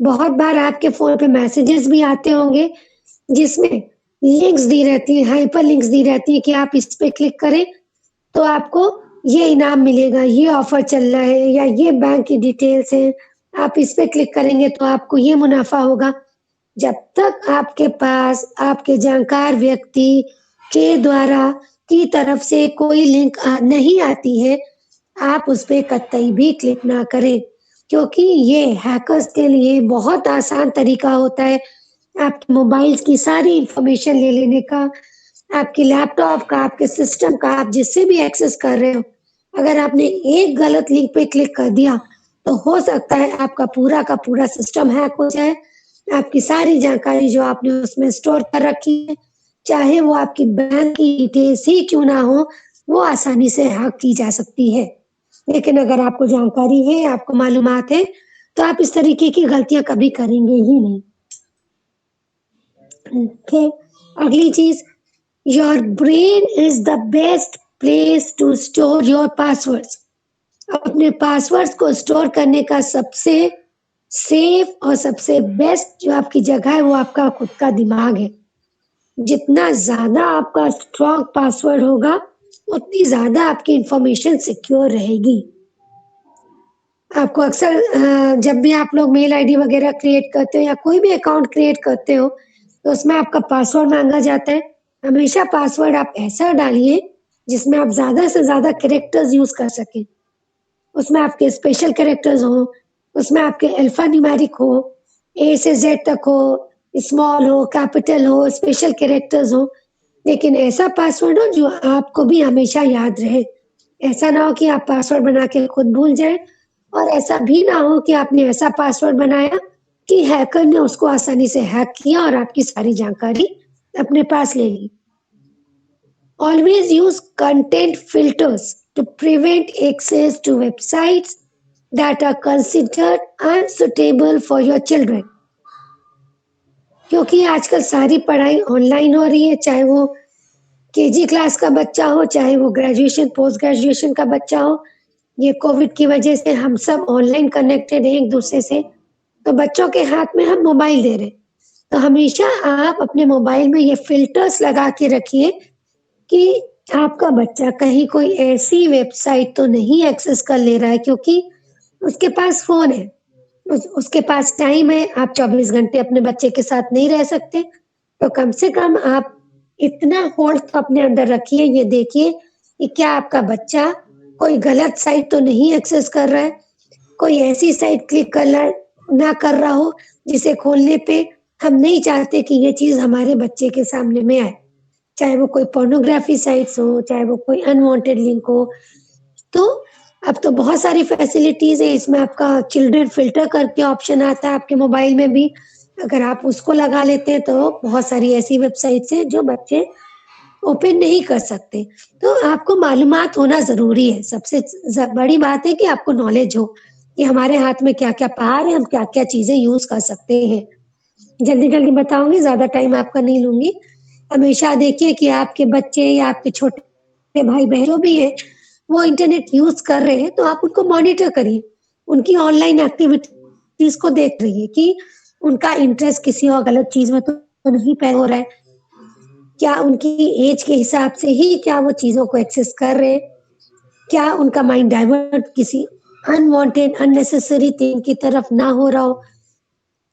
Speaker 3: बहुत बार आपके फोन पे मैसेजेस भी आते होंगे जिसमें लिंक्स दी रहती है, हाइपर लिंक्स दी रहती है कि आप इस पे क्लिक करें तो आपको ये इनाम मिलेगा, ये ऑफर चल रहा है, या ये बैंक की डिटेल्स है, आप इस पे क्लिक करेंगे तो आपको ये मुनाफा होगा। जब तक आपके पास आपके जानकार व्यक्ति के द्वारा की तरफ से कोई लिंक नहीं आती है, आप उस पे कतई भी क्लिक ना करें, क्योंकि ये हैकर्स के लिए बहुत आसान तरीका होता है आपके मोबाइल्स की सारी इंफॉर्मेशन ले लेने का, आपके लैपटॉप का, आपके सिस्टम का, आप जिससे भी एक्सेस कर रहे हो। अगर आपने एक गलत लिंक पे क्लिक कर दिया तो हो सकता है आपका पूरा का पूरा सिस्टम हैक हो जाए, आपकी सारी जानकारी जो आपने उसमें स्टोर कर रखी है, चाहे वो आपकी बैंक की डिटेल्स ही क्यों ना हो, वो आसानी से हैक की जा सकती है। लेकिन अगर आपको जानकारी है, आपको मालूमात है, तो आप इस तरीके की गलतियां कभी करेंगे ही नहीं। फिर अगली चीज, your brain is the best place to store your passwords. अपने पासवर्ड्स को स्टोर करने का सबसे सेफ और सबसे बेस्ट जो आपकी जगह है वो आपका खुद का दिमाग है। जितना ज्यादा आपका स्ट्रॉन्ग पासवर्ड होगा उतनी ज्यादा आपकी इंफॉर्मेशन सिक्योर रहेगी। आपको अक्सर जब भी आप लोग मेल आईडी वगैरह क्रिएट करते हो या कोई भी अकाउंट क्रिएट करते हो तो उसमें आपका पासवर्ड मांगा जाता है। हमेशा पासवर्ड आप ऐसा डालिए जिसमें आप ज्यादा से ज्यादा कैरेक्टर्स यूज कर सकें। उसमें आपके स्पेशल कैरेक्टर्स हो, उसमें आपके अल्फा न्यूमेरिक हो, ए से जेड तक हो, स्मॉल हो, कैपिटल हो, स्पेशल कैरेक्टर्स हो, लेकिन ऐसा पासवर्ड हो जो आपको भी हमेशा याद रहे। ऐसा ना हो कि आप पासवर्ड बना के खुद भूल जाए, और ऐसा भी ना हो कि आपने ऐसा पासवर्ड बनाया कि हैकर ने उसको आसानी से हैक किया और आपकी सारी जानकारी अपने पास ले ली। Always use content filters to prevent access to websites that are considered unsuitable for your children. क्योंकि आजकल सारी पढ़ाई ऑनलाइन हो रही है, चाहे वो केजी क्लास का बच्चा हो, चाहे वो ग्रेजुएशन पोस्ट ग्रेजुएशन का बच्चा हो। ये कोविड की वजह से हम सब ऑनलाइन कनेक्टेड हैं एक दूसरे से, तो बच्चों के हाथ में हम मोबाइल दे रहे, तो हमेशा आप अपने मोबाइल में ये फिल्टर्स लगा के रखिए कि आपका बच्चा कहीं कोई ऐसी वेबसाइट तो नहीं एक्सेस कर ले रहा है, क्योंकि उसके पास फोन है, उसके पास टाइम है। आप 24 घंटे अपने बच्चे के साथ नहीं रह सकते, तो कम से कम आप इतना होल्ड तो अपने अंदर रखिए, ये देखिए कि क्या आपका बच्चा कोई गलत साइट तो नहीं एक्सेस कर रहा है, कोई ऐसी साइट क्लिक ना कर रहा हो जिसे खोलने पे हम नहीं चाहते कि ये चीज हमारे बच्चे के सामने में आए, चाहे वो कोई पोर्नोग्राफी साइट्स हो, चाहे वो कोई अनवांटेड लिंक हो। तो अब तो बहुत सारी फैसिलिटीज है इसमें, आपका चिल्ड्रन फिल्टर करके ऑप्शन आता है आपके मोबाइल में भी, अगर आप उसको लगा लेते हैं तो बहुत सारी ऐसी वेबसाइट्स हैं जो बच्चे ओपन नहीं कर सकते। तो आपको मालूमात होना जरूरी है, सबसे बड़ी बात है कि आपको नॉलेज हो कि हमारे हाथ में क्या क्या पावर है, हम क्या क्या चीजें यूज कर सकते हैं। जल्दी जल्दी बताऊंगी, ज्यादा टाइम आपका नहीं लूंगी। हमेशा देखिए कि आपके बच्चे या आपके छोटे भाई बहन जो भी है वो इंटरनेट यूज कर रहे हैं तो आप उनको मॉनिटर करिए, उनकी ऑनलाइन एक्टिविटीज को देख रहिए कि उनका इंटरेस्ट किसी और गलत चीज में तो नहीं पैदा हो रहा है, क्या उनकी एज के हिसाब से ही क्या वो चीजों को एक्सेस कर रहे हैं, क्या उनका माइंड डाइवर्ट किसी अनवांटेड अननेसेसरी थिंग की तरफ ना हो रहा हो।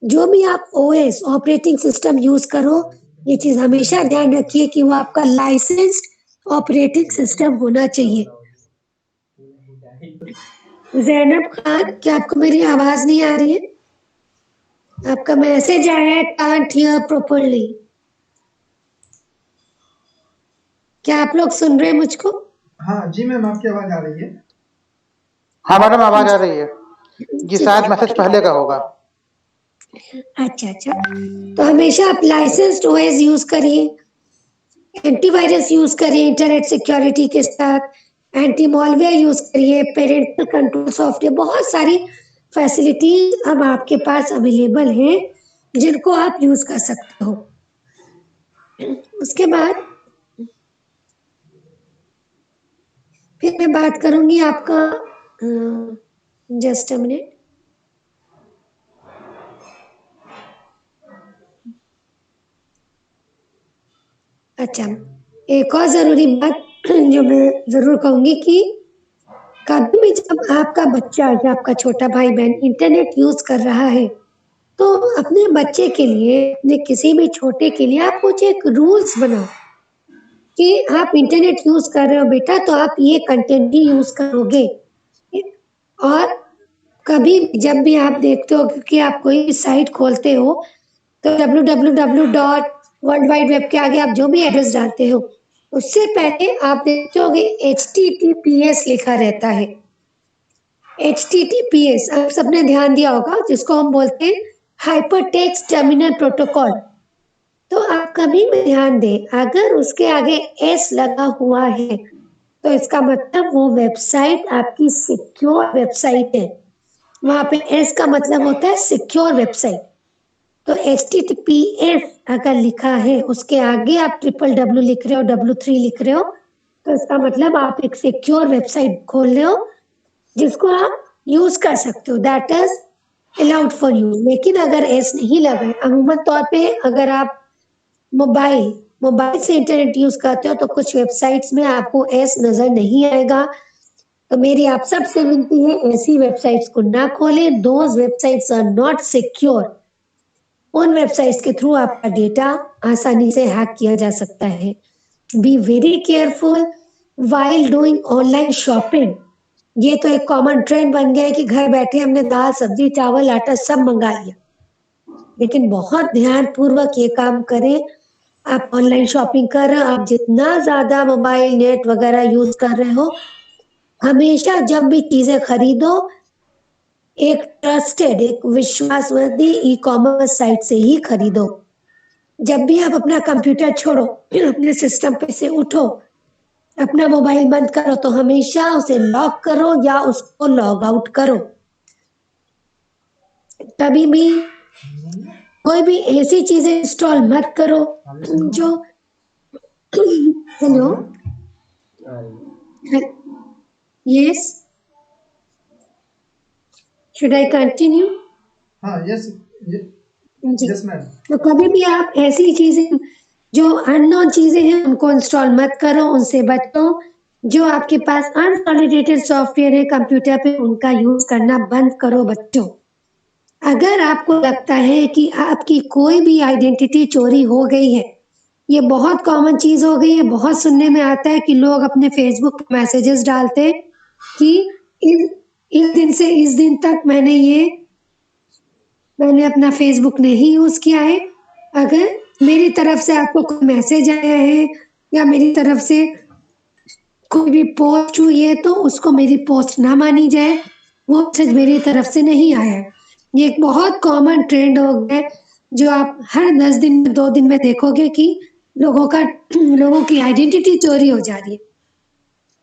Speaker 3: जो भी आप ओएस ऑपरेटिंग सिस्टम यूज करो, ये चीज हमेशा ध्यान रखिए कि वो आपका लाइसेंस्ड ऑपरेटिंग सिस्टम होना चाहिए। जैनब खान, क्या आपको मेरी आवाज नहीं आ रही है? आपका मैसेज आया है कांट हियर प्रॉपर्ली। क्या आप लोग सुन रहे हैं मुझको?
Speaker 4: हाँ जी मैम, आपकी आवाज आ रही है।
Speaker 2: हाँ मैडम, आवाज आ रही है जी, शायद मैसेज पहले का होगा।
Speaker 3: अच्छा अच्छा, तो हमेशा आप लाइसेंस्ड ओएस यूज करिए, एंटीवायरस यूज करिए इंटरनेट सिक्योरिटी के साथ, एंटी मॉलवेयर यूज करिए, पेरेंटल कंट्रोल सॉफ्टवेयर, बहुत सारी फैसिलिटीज अब आपके पास अवेलेबल हैं जिनको आप यूज कर सकते हो। उसके बाद फिर मैं बात करूंगी आपका, जस्ट अ मिनट। अच्छा, एक और जरूरी बात जो मैं जरूर कहूंगी कि कभी भी जब आपका बच्चा या आपका छोटा भाई बहन इंटरनेट यूज कर रहा है तो अपने बच्चे के लिए, अपने किसी भी छोटे के लिए आप कुछ एक रूल्स बनाओ कि आप इंटरनेट यूज कर रहे हो बेटा तो आप ये कंटेंट ही यूज करोगे। और कभी जब भी आप देखते हो कि आप कोई साइट खोलते हो तो www. वर्ल्ड वाइड वेब के आगे आप जो भी एड्रेस डालते हो उससे पहले आप देखते होगे HTTPS लिखा रहता है। HTTPS आप सबने ध्यान दिया होगा, जिसको हम बोलते हैं हाइपरटेक्स्ट टर्मिनल प्रोटोकॉल। तो आप कभी भी ध्यान दें, अगर उसके आगे S लगा हुआ है तो इसका मतलब वो वेबसाइट आपकी सिक्योर वेबसाइट है। वहां पे S का मतलब होता है सिक्योर वेबसाइट। तो HTTPS अगर लिखा है उसके आगे आप www लिख रहे हो, W3 लिख रहे हो, तो इसका मतलब आप एक सिक्योर वेबसाइट खोल रहे हो जिसको आप यूज कर सकते हो, that is allowed for use. लेकिन अगर एस नहीं लगा है, अमूमन तौर पे अगर आप मोबाइल से इंटरनेट यूज करते हो तो कुछ वेबसाइट्स में आपको एस नजर नहीं आएगा। तो मेरी आप सबसे विनती है, ऐसी वेबसाइट्स को ना खोलें, those websites are not secure. उन वेबसाइट्स के थ्रू आपका डेटा आसानी से हैक किया जा सकता है। Be very careful while doing online shopping. ये तो एक कॉमन ट्रेंड बन गया है कि घर बैठे हमने दाल सब्जी चावल आटा सब मंगा लिया, लेकिन बहुत ध्यान पूर्वक ये काम करें। आप ऑनलाइन शॉपिंग कर रहे हो, आप जितना ज्यादा मोबाइल नेट वगैरह यूज कर रहे हो, हमेशा जब भी चीजें खरीदो एक ट्रस्टेड, एक विश्वासवर्ती ई कॉमर्स साइट से ही खरीदो। जब भी आप अपना कंप्यूटर छोड़ो, अपने सिस्टम पे से उठो, अपना मोबाइल बंद करो तो हमेशा उसे लॉक करो या उसको लॉग आउट करो। कभी भी कोई भी ऐसी चीजें इंस्टॉल मत करो जो hello yes, should I continue?
Speaker 4: हाँ यस
Speaker 3: जी,
Speaker 4: यस मैम।
Speaker 3: तो कभी भी आप ऐसी चीजें जो अननोन चीजें हैं उनको इंस्टॉल मत करो, उनसे बचो। जो आपके पास अनसॉलिडेटेड सॉफ्टवेयर है कंप्यूटर पे उनका यूज करना बंद करो बच्चों। अगर आपको लगता है कि आपकी कोई भी आइडेंटिटी चोरी हो गई है ये बहुत कॉमन चीज हो गई है। बहुत सुनने में आता है कि लोग अपने फेसबुक पे मैसेजेस डालते हैं कि इस दिन से इस दिन तक मैंने अपना फेसबुक नहीं यूज किया है। अगर मेरी तरफ से आपको कोई मैसेज आया है या मेरी तरफ से कोई भी पोस्ट हुई है तो उसको मेरी पोस्ट ना मानी जाए, वो मैसेज मेरी तरफ से नहीं आया है। ये एक बहुत कॉमन ट्रेंड हो गया है जो आप हर 10 दिन में 2 दिन में देखोगे कि लोगों की आइडेंटिटी चोरी हो जा रही है।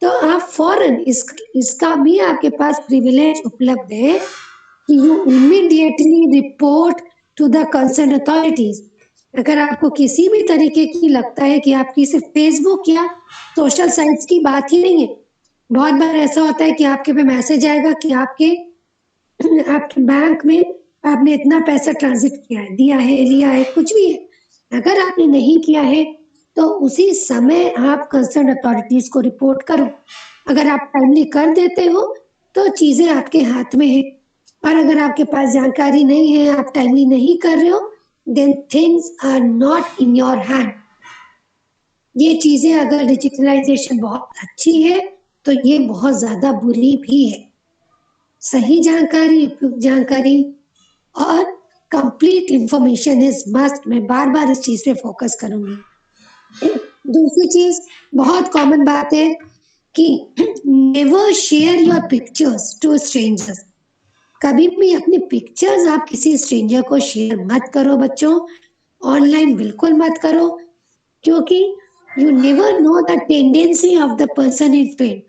Speaker 3: तो आप फौरन इसका भी आपके पास प्रिविलेज उपलब्ध है कि you immediately report to the concern authorities. अगर आपको किसी भी तरीके की लगता है कि आपकी सिर्फ फेसबुक या सोशल साइट्स की बात ही नहीं है, बहुत बार ऐसा होता है कि आपके पे मैसेज आएगा कि आपके बैंक में आपने इतना पैसा ट्रांजिट किया है, दिया है, लिया है, कुछ भी है। अगर आपने नहीं किया है तो उसी समय आप कंसर्न अथॉरिटीज को रिपोर्ट करो। अगर आप टाइमली कर देते हो तो चीजें आपके हाथ में है, और अगर आपके पास जानकारी नहीं है, आप टाइमली नहीं कर रहे हो, then things are not in your hand. ये चीजें अगर डिजिटलाइजेशन बहुत अच्छी है तो ये बहुत ज्यादा बुरी भी है। सही जानकारी, उपयुक्त जानकारी और कंप्लीट इंफॉर्मेशन इज मस्ट। मैं बार बार इस चीज पे फोकस करूंगी। दूसरी चीज बहुत कॉमन बात है कि never share your pictures to strangers. कभी भी अपनी पिक्चर्स आप किसी स्ट्रेंजर को शेयर मत करो बच्चों, ऑनलाइन बिल्कुल मत करो, क्योंकि you never know the tendency of the person in friend.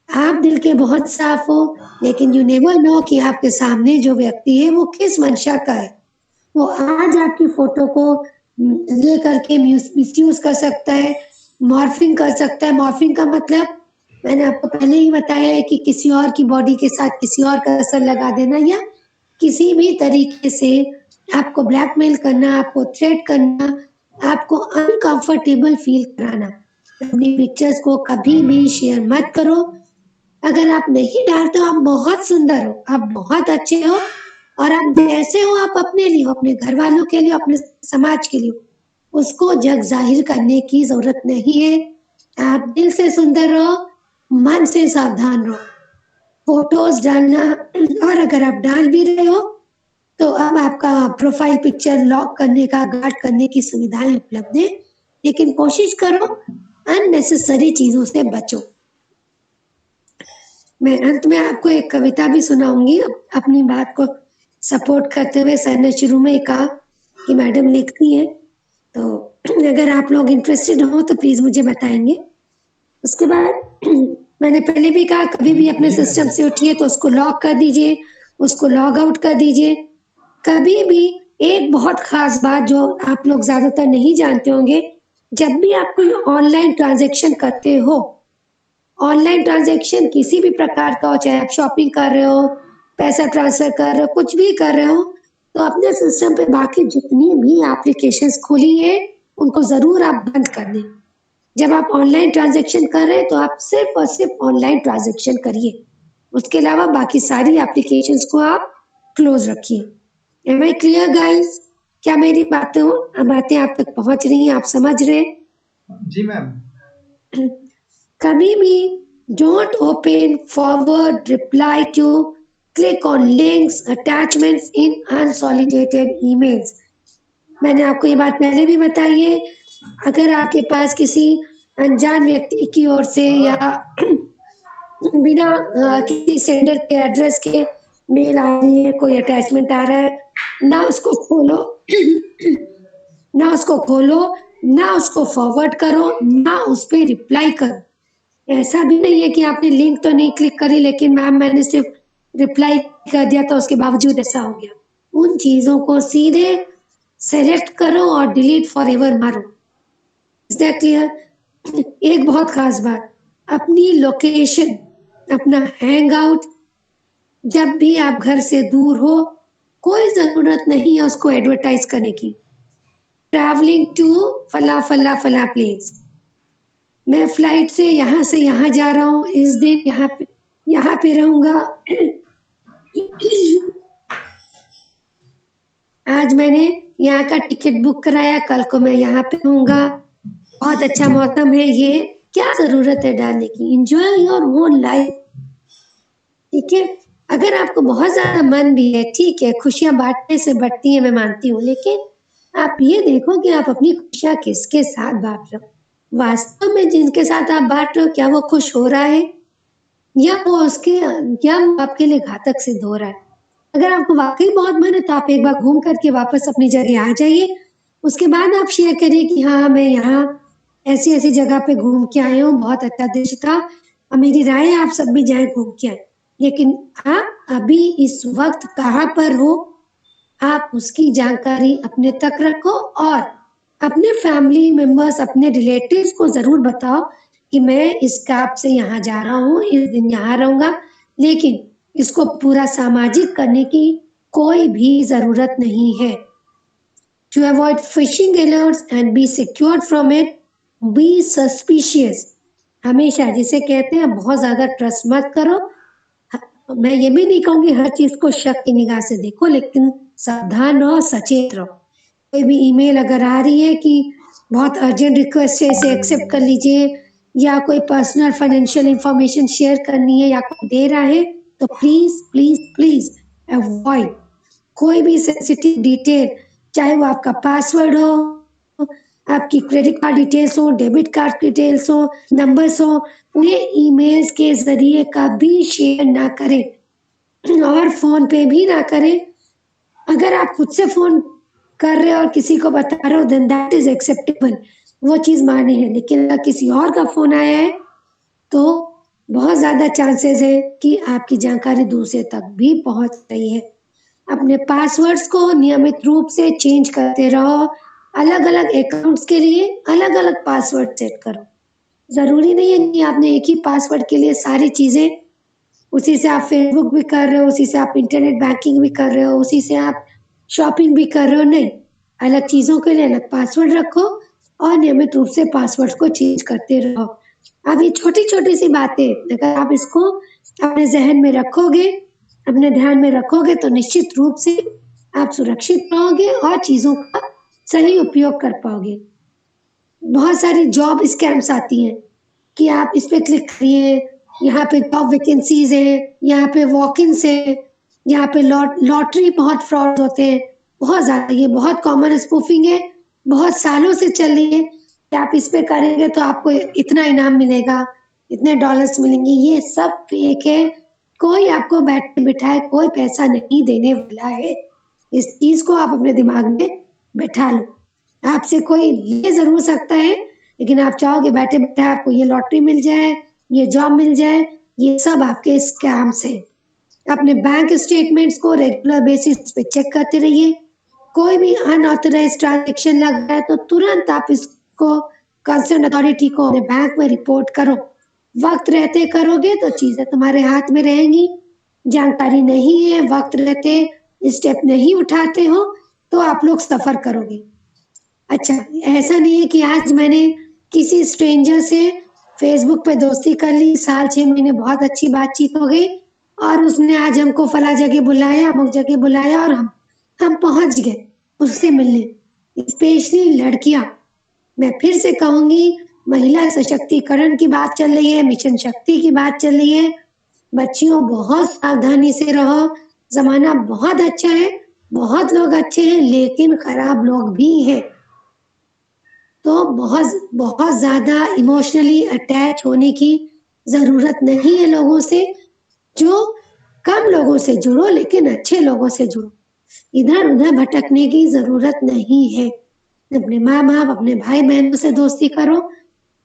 Speaker 3: आप दिल के बहुत साफ हो, लेकिन यू नेवर नो कि आपके सामने जो व्यक्ति है वो किस मंशा का है। वो आज आपकी फोटो को ले करके मिसयूज कर सकता है, मॉर्फिंग कर सकता है। मॉर्फिंग का मतलब मैंने आपको पहले ही बताया है कि किसी और की बॉडी के साथ किसी और का असर लगा देना, या किसी भी तरीके से आपको ब्लैकमेल करना, आपको थ्रेट करना, आपको अनकंफर्टेबल फील कराना। अपनी पिक्चर्स को कभी भी शेयर मत करो। अगर आप नहीं डालते हो, आप बहुत सुंदर हो, आप बहुत अच्छे हो, और आप जैसे हो आप अपने लिए हो, अपने घर वालों के लिए, अपने समाज के लिए, उसको जग जाहिर करने की जरूरत नहीं है। आप दिल से सुंदर रहो, मन से सावधान रहो। फोटोज डालना, और अगर आप डाल भी रहे हो तो अब आपका प्रोफाइल पिक्चर लॉक करने का, गार्ड करने की सुविधाएं उपलब्ध है, लेकिन कोशिश करो अननेसेसरी चीजों से बचो। मैं अंत में आपको एक कविता भी सुनाऊंगी अपनी बात को सपोर्ट करते हुए। सर ने शुरू में ही कहा कि मैडम लिखती है, तो अगर आप लोग इंटरेस्टेड हो तो प्लीज मुझे बताएंगे। उसके बाद मैंने पहले भी कहा, कभी भी अपने सिस्टम से उठिए तो उसको लॉक कर दीजिए, उसको लॉग आउट कर दीजिए। कभी भी एक बहुत खास बात जो आप लोग ज्यादातर नहीं जानते होंगे, जब भी आप कोई ऑनलाइन ट्रांजैक्शन करते हो, ऑनलाइन ट्रांजैक्शन किसी भी प्रकार का हो, चाहे आप शॉपिंग कर रहे हो, पैसा ट्रांसफर कर रहे हो, कुछ भी कर रहे हो, तो अपने सिस्टम पे बाकी जितनी भी एप्लीकेशंस खुली है उनको जरूर आप बंद कर दें। जब आप ऑनलाइन ट्रांजैक्शन कर रहे हैं तो आप सिर्फ और सिर्फ ऑनलाइन ट्रांजैक्शन करिए, उसके अलावा बाकी सारी एप्लीकेशंस को आप क्लोज रखिए। Am I clear guys? क्या मेरी बातें आप तक पहुंच रही हैं, आप समझ रहे हैं?
Speaker 4: जी मैम।
Speaker 3: कभी भी don't open, forward, reply to, click on links, attachments in unsolicited emails। मैंने आपको ये बात पहले भी बताई है, अगर आपके पास किसी अनजान व्यक्ति की ओर से या बिना किसी सेंडर के एड्रेस के मेल आ रही है, कोई अटैचमेंट आ रहा है, ना उसको खोलो ना उसको फॉरवर्ड करो, ना उस पर रिप्लाई करो। ऐसा भी नहीं है कि आपने लिंक तो नहीं क्लिक करी लेकिन मैम मैंने सिर्फ रिप्लाई कर दिया तो उसके बावजूद ऐसा हो गया। उन चीजों को सीधे सेलेक्ट करो और डिलीट फॉर एवर मारो। Is that clear? एक बहुत खास बात, अपनी लोकेशन, अपना हैंग आउट, जब भी आप घर से दूर हो, कोई जरूरत नहीं है उसको एडवर्टाइज करने की। ट्रैवलिंग टू फला फला फला प्लेस, मैं फ्लाइट से यहाँ जा रहा हूँ, इस दिन यहाँ पे रहूंगा, आज मैंने यहाँ का टिकट बुक कराया, कल को मैं यहाँ पे रहूंगा, बहुत अच्छा मौसम है ये, क्या जरूरत है डालने की, एंजॉय योर ओन लाइफ। ठीक है, अगर आपको बहुत ज्यादा मन भी है, ठीक है, खुशियां बांटने से बढ़ती है, मैं मानती हूँ, लेकिन आप ये देखो कि आप अपनी खुशियां किसके साथ बांट रहे हो। वास्तव में जिनके साथ आप बांट रहे हो, क्या वो खुश हो रहा है या वो आपके लिए घातक सिद्ध हो रहा है। अगर आपको वाकई बहुत मन है तो आप एक बार घूम करके वापस अपनी जगह आ जाइए, उसके बाद आप शेयर करिए कि हाँ मैं यहाँ ऐसी ऐसी जगह पे घूम के आए हूँ, बहुत अच्छा दृश्य था, और मेरी राय है आप सब भी जाए घूम के आए। लेकिन आप अभी इस वक्त कहाँ पर हो, आप उसकी जानकारी अपने तक रखो और अपने फैमिली मेंबर्स, अपने रिलेटिव्स को जरूर बताओ कि मैं इस कैब से यहाँ जा रहा हूँ, इस दिन यहाँ रहूंगा, लेकिन इसको पूरा सामाजिक करने की कोई भी जरूरत नहीं है। To avoid phishing alerts and be secured from it, be suspicious। हमेशा जिसे कहते हैं बहुत ज्यादा ट्रस्ट मत करो। मैं ये भी नहीं कहूंगी हर चीज को शक की निगाह से देखो, लेकिन सावधान रहो, सचेत रहो। कोई भी ईमेल अगर आ रही है कि बहुत अर्जेंट रिक्वेस्ट है, इसे एक्सेप्ट कर लीजिए, या कोई पर्सनल फाइनेंशियल इंफॉर्मेशन शेयर करनी है या कोई दे रहा है, तो प्लीज प्लीज प्लीज अवॉइड कोई भी सेंसिटिव डिटेल, चाहे वो आपका पासवर्ड हो, आपकी क्रेडिट कार्ड डिटेल्स हो, डेबिट कार्ड डिटेल्स हो, नंबर्स हो, उन्हें ईमेल्स के जरिए कभी शेयर ना करें और फोन पे भी ना करें। अगर आप खुद से फोन कर रहे हो और किसी को बता रहे हो, देन दैट इज एक्सेप्टेबल, वो चीज माने है। लेकिन अगर किसी और का फोन आया है तो बहुत ज्यादा चांसेस है कि आपकी जानकारी दूसरे तक भी पहुंच रही है। अपने पासवर्ड्स को नियमित रूप से चेंज करते रहो। अलग अलग अकाउंट्स के लिए अलग अलग पासवर्ड सेट करो। जरूरी नहीं है कि आपने एक ही पासवर्ड के लिए सारी चीजें, उसी से आप फेसबुक भी कर रहे हो, उसी से आप इंटरनेट बैंकिंग भी कर रहे हो, उसी से आप शॉपिंग भी कर रहे हो, नहीं, अलग चीजों के लिए अलग पासवर्ड रखो और नियमित रूप से पासवर्ड को चेंज करते रहो। अब ये छोटी छोटी सी बातें अगर आप इसको अपने जहन में रखोगे, अपने ध्यान में रखोगे, तो निश्चित रूप से आप सुरक्षित रहोगे और चीजों का सही उपयोग कर पाओगे। बहुत सारी जॉब स्कैम्स आती हैं कि आप इस पे क्लिक करिए, यहाँ पे जॉब वैकेंसीज है, यहाँ पे वॉक इन है, यहाँ पे लॉटरी, बहुत फ्रॉड होते हैं, बहुत ज्यादा, ये बहुत कॉमन स्पूफिंग है, बहुत सालों से चल रही है कि आप इस पे करेंगे तो आपको इतना इनाम मिलेगा, इतने डॉलर्स मिलेंगे। ये सब फेक है, कोई आपको बैठे बिठाए कोई पैसा नहीं देने वाला है। इस चीज को आप अपने दिमाग में बैठा लो। आपसे कोई ले जरूर सकता है, लेकिन आप चाहोगे बैठे बैठे आपको ये लॉटरी मिल जाए, ये जॉब मिल जाए, ये सब आपके स्कैम्स हैं। अपने बैंक स्टेटमेंट्स को रेगुलर बेसिस पे चेक करते रहिए। कोई भी अनऑथराइज्ड ट्रांजैक्शन लग रहा है तो तुरंत आप इसको कंसर्न अथॉरिटी को अपने बैंक में रिपोर्ट करो। वक्त रहते करोगे तो चीजें तुम्हारे हाथ में रहेंगी। जानकारी नहीं है, वक्त रहते स्टेप नहीं उठाते हो तो आप लोग सफर करोगे। अच्छा, ऐसा नहीं है कि आज मैंने किसी स्ट्रेंजर से फेसबुक पे दोस्ती कर ली, साल 6 महीने बहुत अच्छी बातचीत हो गई और उसने आज हमको फला जगह बुलाया, अमुक जगह बुलाया और हम पहुंच गए उससे मिलने। स्पेशली लड़कियां, मैं फिर से कहूंगी, महिला सशक्तिकरण की बात चल रही है, मिशन शक्ति की बात चल रही है। बच्चियों बहुत सावधानी से रहो। जमाना बहुत अच्छा है, बहुत लोग अच्छे हैं, लेकिन खराब लोग भी हैं। तो बहुत बहुत ज्यादा इमोशनली अटैच होने की जरूरत नहीं है लोगों से। जो कम लोगों से जुड़ो, लेकिन अच्छे लोगों से जुड़ो। इधर उधर भटकने की जरूरत नहीं है। अपने माँ बाप, अपने भाई बहनों से दोस्ती करो,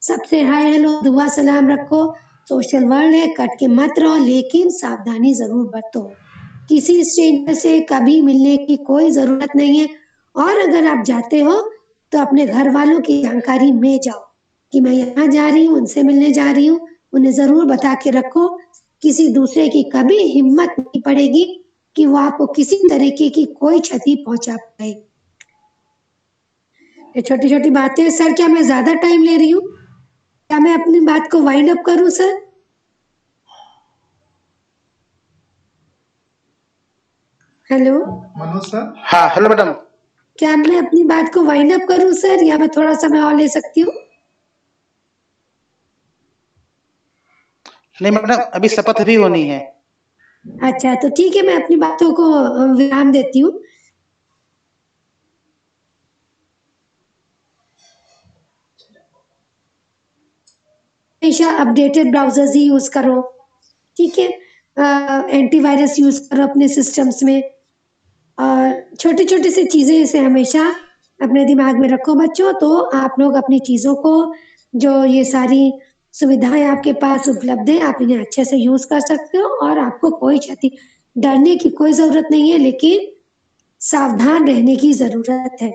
Speaker 3: सबसे हाय हेलो दुआ सलाम रखो। सोशल वर्ल्ड है, कट के मत रहो, लेकिन सावधानी जरूर बरतो। किसी स्ट्रेंजर से कभी मिलने की कोई जरूरत नहीं है। और अगर आप जाते हो तो अपने घर वालों की जानकारी में जाओ कि मैं यहाँ जा रही हूँ, उनसे मिलने जा रही हूँ, उन्हें जरूर बता के रखो। किसी दूसरे की कभी हिम्मत नहीं पड़ेगी कि वो आपको किसी तरीके की कोई क्षति पहुंचा पाए। ये छोटी छोटी बातें। सर, क्या मैं ज्यादा टाइम ले रही हूँ? क्या मैं अपनी बात को वाइंड अप करूं सर? Hello
Speaker 4: Manoj sir.
Speaker 2: हाँ हेलो मैडम।
Speaker 3: क्या मैं अपनी बात को वाइंड अप करूं सर, या मैं थोड़ा समय और ले सकती हूँ?
Speaker 2: नहीं मैडम, अभी शपथ भी होनी है।
Speaker 3: अच्छा, तो ठीक है, मैं अपनी बातों को विराम देती हूँ। हमेशा अपडेटेड ब्राउजर्स ही यूज करो, ठीक है। एंटीवायरस यूज करो अपने सिस्टम्स में, और छोटी छोटी सी चीजें इसे हमेशा अपने दिमाग में रखो बच्चों। तो आप लोग अपनी चीजों को, जो ये सारी सुविधाएं आपके पास उपलब्ध है, आप इन्हें अच्छे से यूज कर सकते हो, और आपको कोई क्षति, डरने की कोई जरूरत नहीं है, लेकिन सावधान रहने की जरूरत है।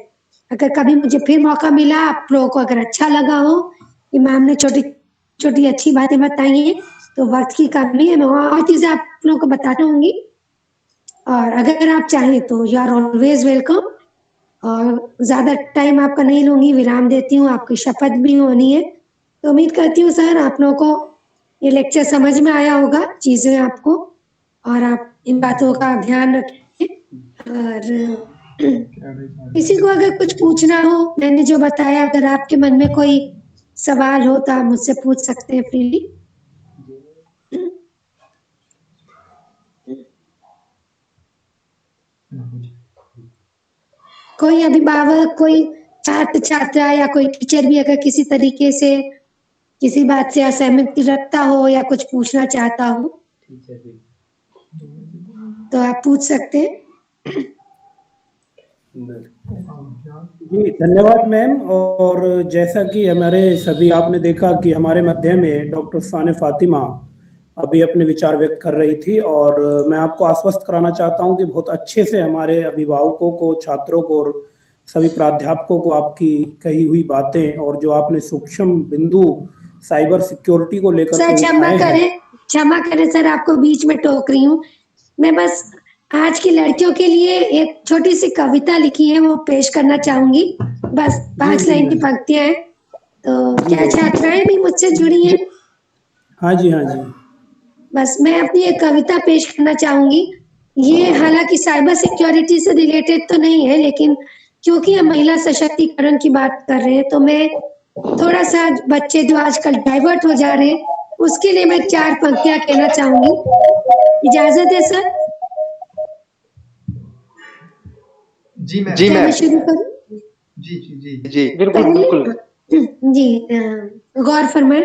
Speaker 3: अगर कभी मुझे फिर मौका मिला, आप लोगों को अगर अच्छा लगा हो कि मैम ने छोटी छोटी अच्छी बातें बताई हैं, तो वक्त की कमी है, मैं और चीजें आप लोगों को बताती रहूंगी। और अगर आप चाहें तो यू आर ऑलवेज वेलकम। और ज्यादा टाइम आपका नहीं लूंगी, विराम देती हूँ, आपकी शपथ भी होनी है। तो उम्मीद करती हूँ सर, आप लोगों को ये लेक्चर समझ में आया होगा, चीजें आपको, और आप इन बातों का ध्यान रखें। और किसी को अगर कुछ पूछना हो, मैंने जो बताया, अगर आपके मन में कोई सवाल हो तो आप मुझसे पूछ सकते हैं फ्रीली। कोई अभिभावक, कोई छात्र छात्रा या कोई टीचर भी अगर किसी तरीके से किसी बात से असहमति रखता हो या कुछ पूछना चाहता हो, तो आप पूछ सकते हैं।
Speaker 1: जी धन्यवाद मैम। और जैसा कि हमारे सभी, आपने देखा कि हमारे मध्य में डॉक्टर साने फातिमा अभी अपने विचार व्यक्त कर रही थी, और मैं आपको आश्वस्त कराना चाहता हूं कि बहुत अच्छे से हमारे अभिभावकों को, छात्रों को और सभी प्राध्यापकों को आपकी कही हुई बातें और जो आपने सूक्ष्म बिंदु साइबर सिक्योरिटी को लेकर
Speaker 3: सर
Speaker 1: के
Speaker 3: क्षमा
Speaker 1: उठाए हैं।
Speaker 3: करें, क्षमा करें सर, आपको बीच में टोक रही हूँ। मैं बस आज की लड़कियों के लिए एक छोटी सी कविता लिखी है, वो पेश करना चाहूंगी। बस 5 लाइन की पंक्तियां हैं। तो क्या छात्राएं भी मुझसे जुड़ी हैं?
Speaker 1: हाँ जी, हाँ जी।
Speaker 3: बस मैं अपनी एक कविता पेश करना चाहूंगी। ये हालांकि साइबर सिक्योरिटी से रिलेटेड तो नहीं है, लेकिन क्योंकि हम महिला सशक्तिकरण की बात कर रहे हैं, तो मैं थोड़ा सा बच्चे जो आजकल डाइवर्ट हो जा रहे हैं, उसके लिए मैं 4 पंक्तियां कहना चाहूंगी। इजाजत है सर?
Speaker 4: जी मैम।
Speaker 3: क्या मैं शुरू करूं?
Speaker 4: जी जी जी
Speaker 6: जी
Speaker 2: बिल्कुल बिल्कुल।
Speaker 3: जी, गौर फरमाएं।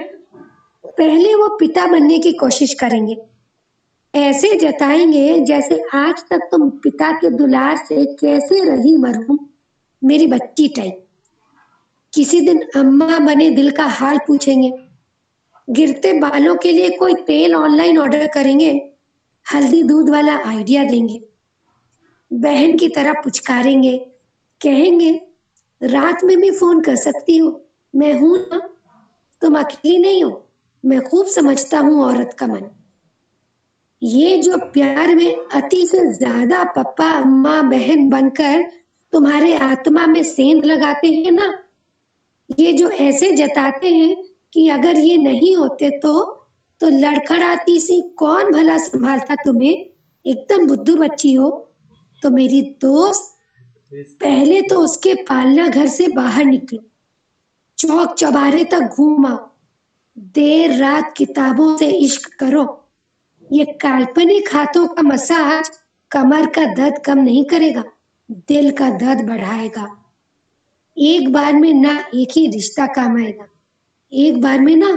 Speaker 3: पहले वो पिता बनने की कोशिश करेंगे, ऐसे जताएंगे जैसे आज तक तुम पिता के दुलार से कैसे रही मरहूम मेरी बच्ची टाइप। किसी दिन अम्मा बने दिल का हाल पूछेंगे, गिरते बालों के लिए कोई तेल ऑनलाइन ऑर्डर करेंगे, हल्दी दूध वाला आइडिया देंगे, बहन की तरह पुचकारेंगे, कहेंगे रात में भी फोन कर सकती हो, मैं हूं ना, तुम अकेली नहीं हो, मैं खूब समझता हूँ औरत का मन। ये जो प्यार में अति से ज्यादा पप्पा अम्मा बहन बनकर तुम्हारे आत्मा में सेंध लगाते हैं ना, ये जो ऐसे जताते हैं कि अगर ये नहीं होते तो लड़खड़ाती सी कौन भला संभालता तुम्हें, एकदम बुद्धू बच्ची हो। तो मेरी दोस्त, पहले तो उसके पालना घर से बाहर निकलो, चौक चौबारे तक घूमाओ, देर रात किताबों से इश्क करो। ये काल्पनिक हाथों का मसाज कमर का दर्द कम नहीं करेगा, दिल का दर्द बढ़ाएगा। एक बार में ना एक ही रिश्ता काम आएगा, एक बार में ना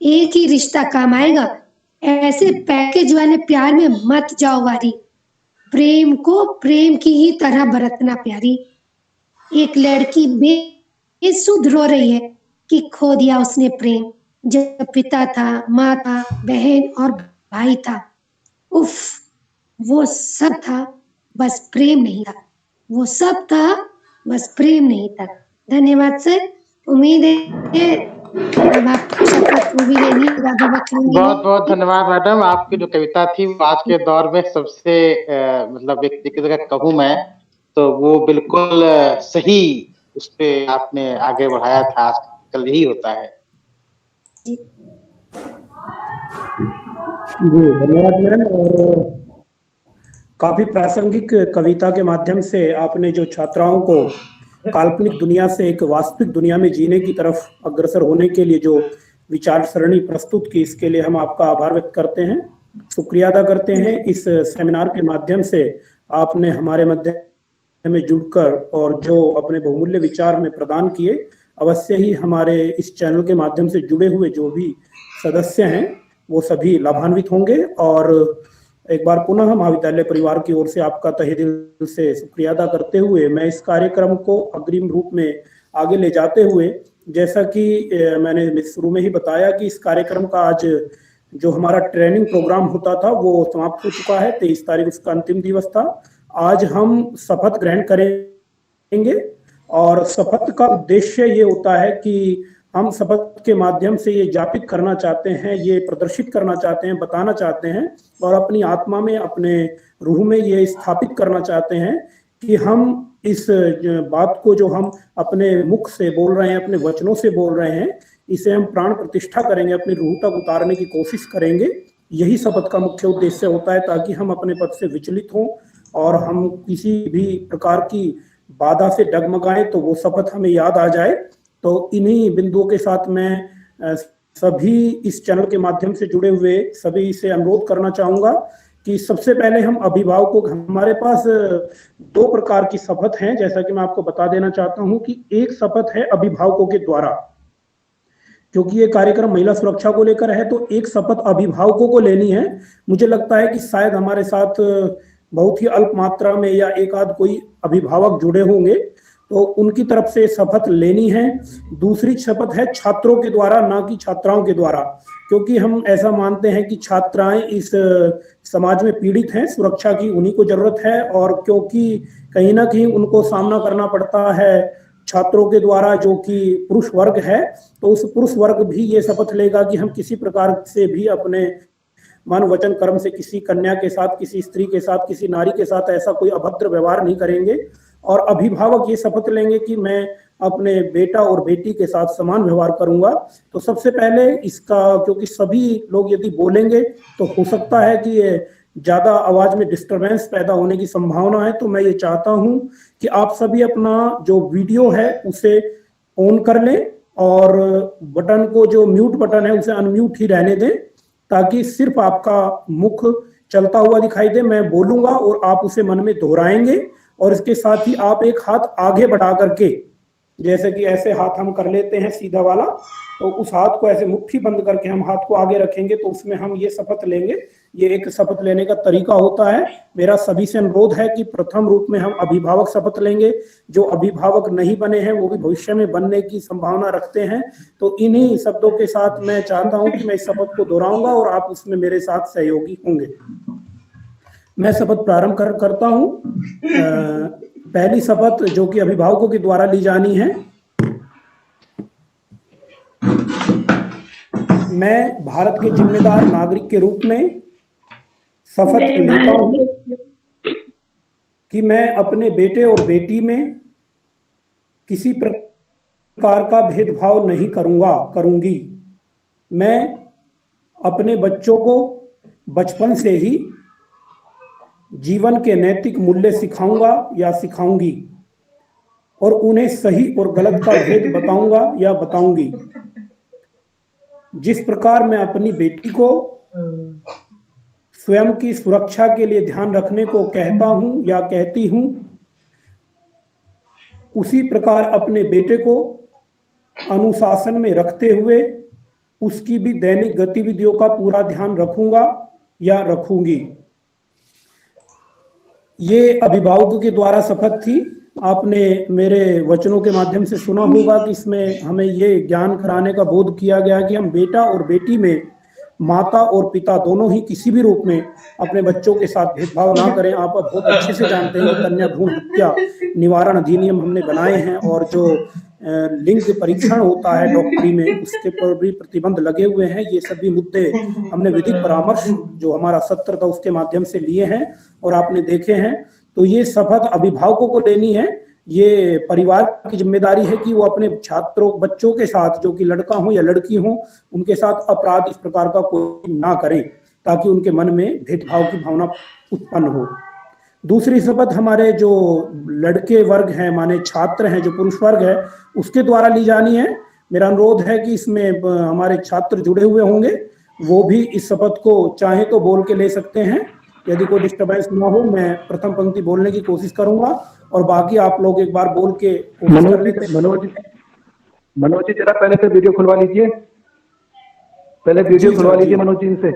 Speaker 3: एक ही रिश्ता काम आएगा। ऐसे पैकेज वाले प्यार में मत जाओ वारी, प्रेम को प्रेम की ही तरह बरतना प्यारी। एक लड़की बेसुध रो रही है कि खो दिया उसने प्रेम, जब पिता था, माँ था, बहन और भाई था। उफ, वो सब था, बस प्रेम नहीं था। वो सब था, बस प्रेम नहीं था। धन्यवाद सर। उम्मीद है अब आपको शपथ वो भी लेनी, ज्यादा वक्त लूंगी
Speaker 2: बहुत
Speaker 3: नहीं।
Speaker 2: बहुत धन्यवाद मैडम। आपकी जो कविता थी वो आज के दौर में सबसे मतलब एक तरीके से कहूँ मैं तो वो बिल्कुल सही उस पे आपने आगे बढ़ाया था। आजकल यही होता है।
Speaker 1: जी धन्यवाद मैम। और काफी प्रासंगिक कविता के माध्यम से आपने जो छात्राओं को काल्पनिक दुनिया से एक वास्तविक दुनिया में जीने की तरफ अग्रसर होने के लिए जो विचार सरणी प्रस्तुत की, इसके लिए हम आपका आभार व्यक्त करते हैं, शुक्रिया अदा करते हैं। इस सेमिनार के माध्यम से आपने हमारे मध्य में जुड़कर और जो अपने बहुमूल्य विचार हमें प्रदान किए, अवश्य ही हमारे इस चैनल के माध्यम से जुड़े हुए जो भी सदस्य हैं वो सभी लाभान्वित होंगे। और एक बार पुनः महाविद्यालय परिवार की ओर से आपका तहे दिल से शुक्रिया अदा करते हुए मैं इस कार्यक्रम को अग्रिम रूप में आगे ले जाते हुए, जैसा कि मैंने शुरू में ही बताया कि इस कार्यक्रम का आज जो हमारा ट्रेनिंग प्रोग्राम होता था वो समाप्त हो चुका है। 23 तारीख उसका अंतिम दिवस था। आज हम शपथ ग्रहण करेंगे और शपथ का उद्देश्य ये होता है कि हम शपथ के माध्यम से ये ज्ञापित करना चाहते हैं, ये प्रदर्शित करना चाहते हैं, बताना चाहते हैं और अपनी आत्मा में, अपने रूह में ये स्थापित करना चाहते हैं कि हम इस बात को जो हम अपने मुख से बोल रहे हैं, अपने वचनों से बोल रहे हैं, इसे हम प्राण प्रतिष्ठा करेंगे, अपनी रूह तक उतारने की कोशिश करेंगे। यही शपथ का मुख्य उद्देश्य होता है, ताकि हम अपने पद से विचलित हों और हम किसी भी प्रकार की बाधा से डगमगाएं तो वो शपथ हमें याद आ जाए। तो इन्हीं बिंदुओं के साथ मैं सभी इस चैनल के माध्यम से जुड़े हुए सभी से अनुरोध करना चाहूंगा कि सबसे पहले हम अभिभावकों, हमारे पास 2 प्रकार की शपथ हैं, जैसा कि मैं आपको बता देना चाहता हूं कि एक शपथ है अभिभावकों के द्वारा, क्योंकि ये कार्यक्रम महिला सुरक्षा को लेकर है, तो एक शपथ अभिभावकों को लेनी है। मुझे लगता है कि शायद हमारे साथ बहुत ही अल्प मात्रा में या एक आध कोई अभिभावक जुड़े होंगे, तो उनकी तरफ से शपथ लेनी है। दूसरी शपथ है छात्रों के द्वारा, ना कि छात्राओं के द्वारा, क्योंकि हम ऐसा मानते हैं कि छात्राएं इस समाज में पीड़ित हैं, सुरक्षा की उन्हीं को जरूरत है, और क्योंकि कहीं ना कहीं उनको सामना करना पड़ता है छात्रों के द्वारा जो कि पुरुष वर्ग है, तो उस पुरुष वर्ग भी ये शपथ लेगा कि हम किसी प्रकार से भी अपने मन वचन कर्म से किसी कन्या के साथ, किसी स्त्री के साथ, किसी नारी के साथ ऐसा कोई अभद्र व्यवहार नहीं करेंगे। और अभिभावक ये शपथ लेंगे कि मैं अपने बेटा और बेटी के साथ समान व्यवहार करूंगा। तो सबसे पहले इसका, क्योंकि सभी लोग यदि बोलेंगे तो हो सकता है कि ये ज्यादा आवाज में डिस्टरबेंस पैदा होने की संभावना है, तो मैं ये चाहता हूं कि आप सभी अपना जो वीडियो है उसे ऑन कर लें और बटन को, जो म्यूट बटन है उसे अनम्यूट ही रहने दें, ताकि सिर्फ आपका मुख चलता हुआ दिखाई दे। मैं बोलूंगा और आप उसे मन में दोहराएंगे, और इसके साथ ही आप एक हाथ आगे बढ़ा करके, जैसे कि ऐसे हाथ हम कर लेते हैं सीधा वाला, तो उस हाथ को ऐसे मुट्ठी बंद करके हम हाथ को आगे रखेंगे, तो उसमें हम ये शपथ लेंगे। ये एक शपथ लेने का तरीका होता है। मेरा सभी से अनुरोध है कि प्रथम रूप में हम अभिभावक शपथ लेंगे। जो अभिभावक नहीं बने हैं वो भी भविष्य में बनने की संभावना रखते हैं। तो इन्हीं शब्दों के साथ मैं चाहता हूं कि मैं इस शपथ को दोहराऊंगा और आप उसमें मेरे साथ सहयोगी होंगे। मैं शपथ प्रारंभ करता हूं। पहली शपथ जो कि अभिभावकों के द्वारा ली जानी है। मैं भारत के जिम्मेदार नागरिक के रूप में शपथ लेता हूं कि मैं अपने बेटे और बेटी में किसी प्रकार का भेदभाव नहीं करूंगी। मैं अपने बच्चों को बचपन से ही जीवन के नैतिक मूल्य सिखाऊंगा या सिखाऊंगी, और उन्हें सही और गलत का भेद बताऊंगा या बताऊंगी। जिस प्रकार मैं अपनी बेटी को स्वयं की सुरक्षा के लिए ध्यान रखने को कहता हूं या कहती हूं, उसी प्रकार अपने बेटे को अनुशासन में रखते हुए उसकी भी दैनिक गतिविधियों का पूरा ध्यान रखूंगा या रखूंगी। ये अभिभावकों के द्वारा शपथ थी। आपने मेरे वचनों के माध्यम से सुना होगा कि इसमें हमें ये ज्ञान कराने का बोध किया गया कि हम बेटा और बेटी में, माता और पिता दोनों ही किसी भी रूप में अपने बच्चों के साथ भेदभाव ना करें। आप बहुत अच्छे से जानते हैं कि कन्या भ्रूण हत्या निवारण अधिनियम हमने बनाए हैं, और जो लिंग परीक्षण होता है डॉक्टरी में, उसके पर भी प्रतिबंध लगे हुए हैं। ये सभी मुद्दे हमने विधिक परामर्श जो हमारा सत्र था उसके माध्यम से लिए हैं और आपने देखे हैं। तो ये शपथ अभिभावकों को लेनी है। ये परिवार की जिम्मेदारी है कि वो अपने छात्रों, बच्चों के साथ, जो कि लड़का हो या लड़की हो, उनके साथ अपराध इस प्रकार का कोई ना करें, ताकि उनके मन में भेदभाव की भावना उत्पन्न हो। दूसरी शपथ हमारे जो लड़के वर्ग हैं, माने छात्र हैं, जो पुरुष वर्ग है, उसके द्वारा ली जानी है। मेरा अनुरोध है कि इसमें हमारे छात्र जुड़े हुए होंगे, वो भी इस शपथ को चाहे तो बोल के ले सकते हैं। यदि कोई डिस्टर्बेंस ना हो, मैं प्रथम पंक्ति बोलने की कोशिश करूंगा और बाकी आप लोग एक बार बोल के कोशिश कर लेते हैं।
Speaker 5: मनोज जी जरा पहले से वीडियो खुलवा लीजिए, पहले वीडियो खुलवा लीजिए मनोज जी से।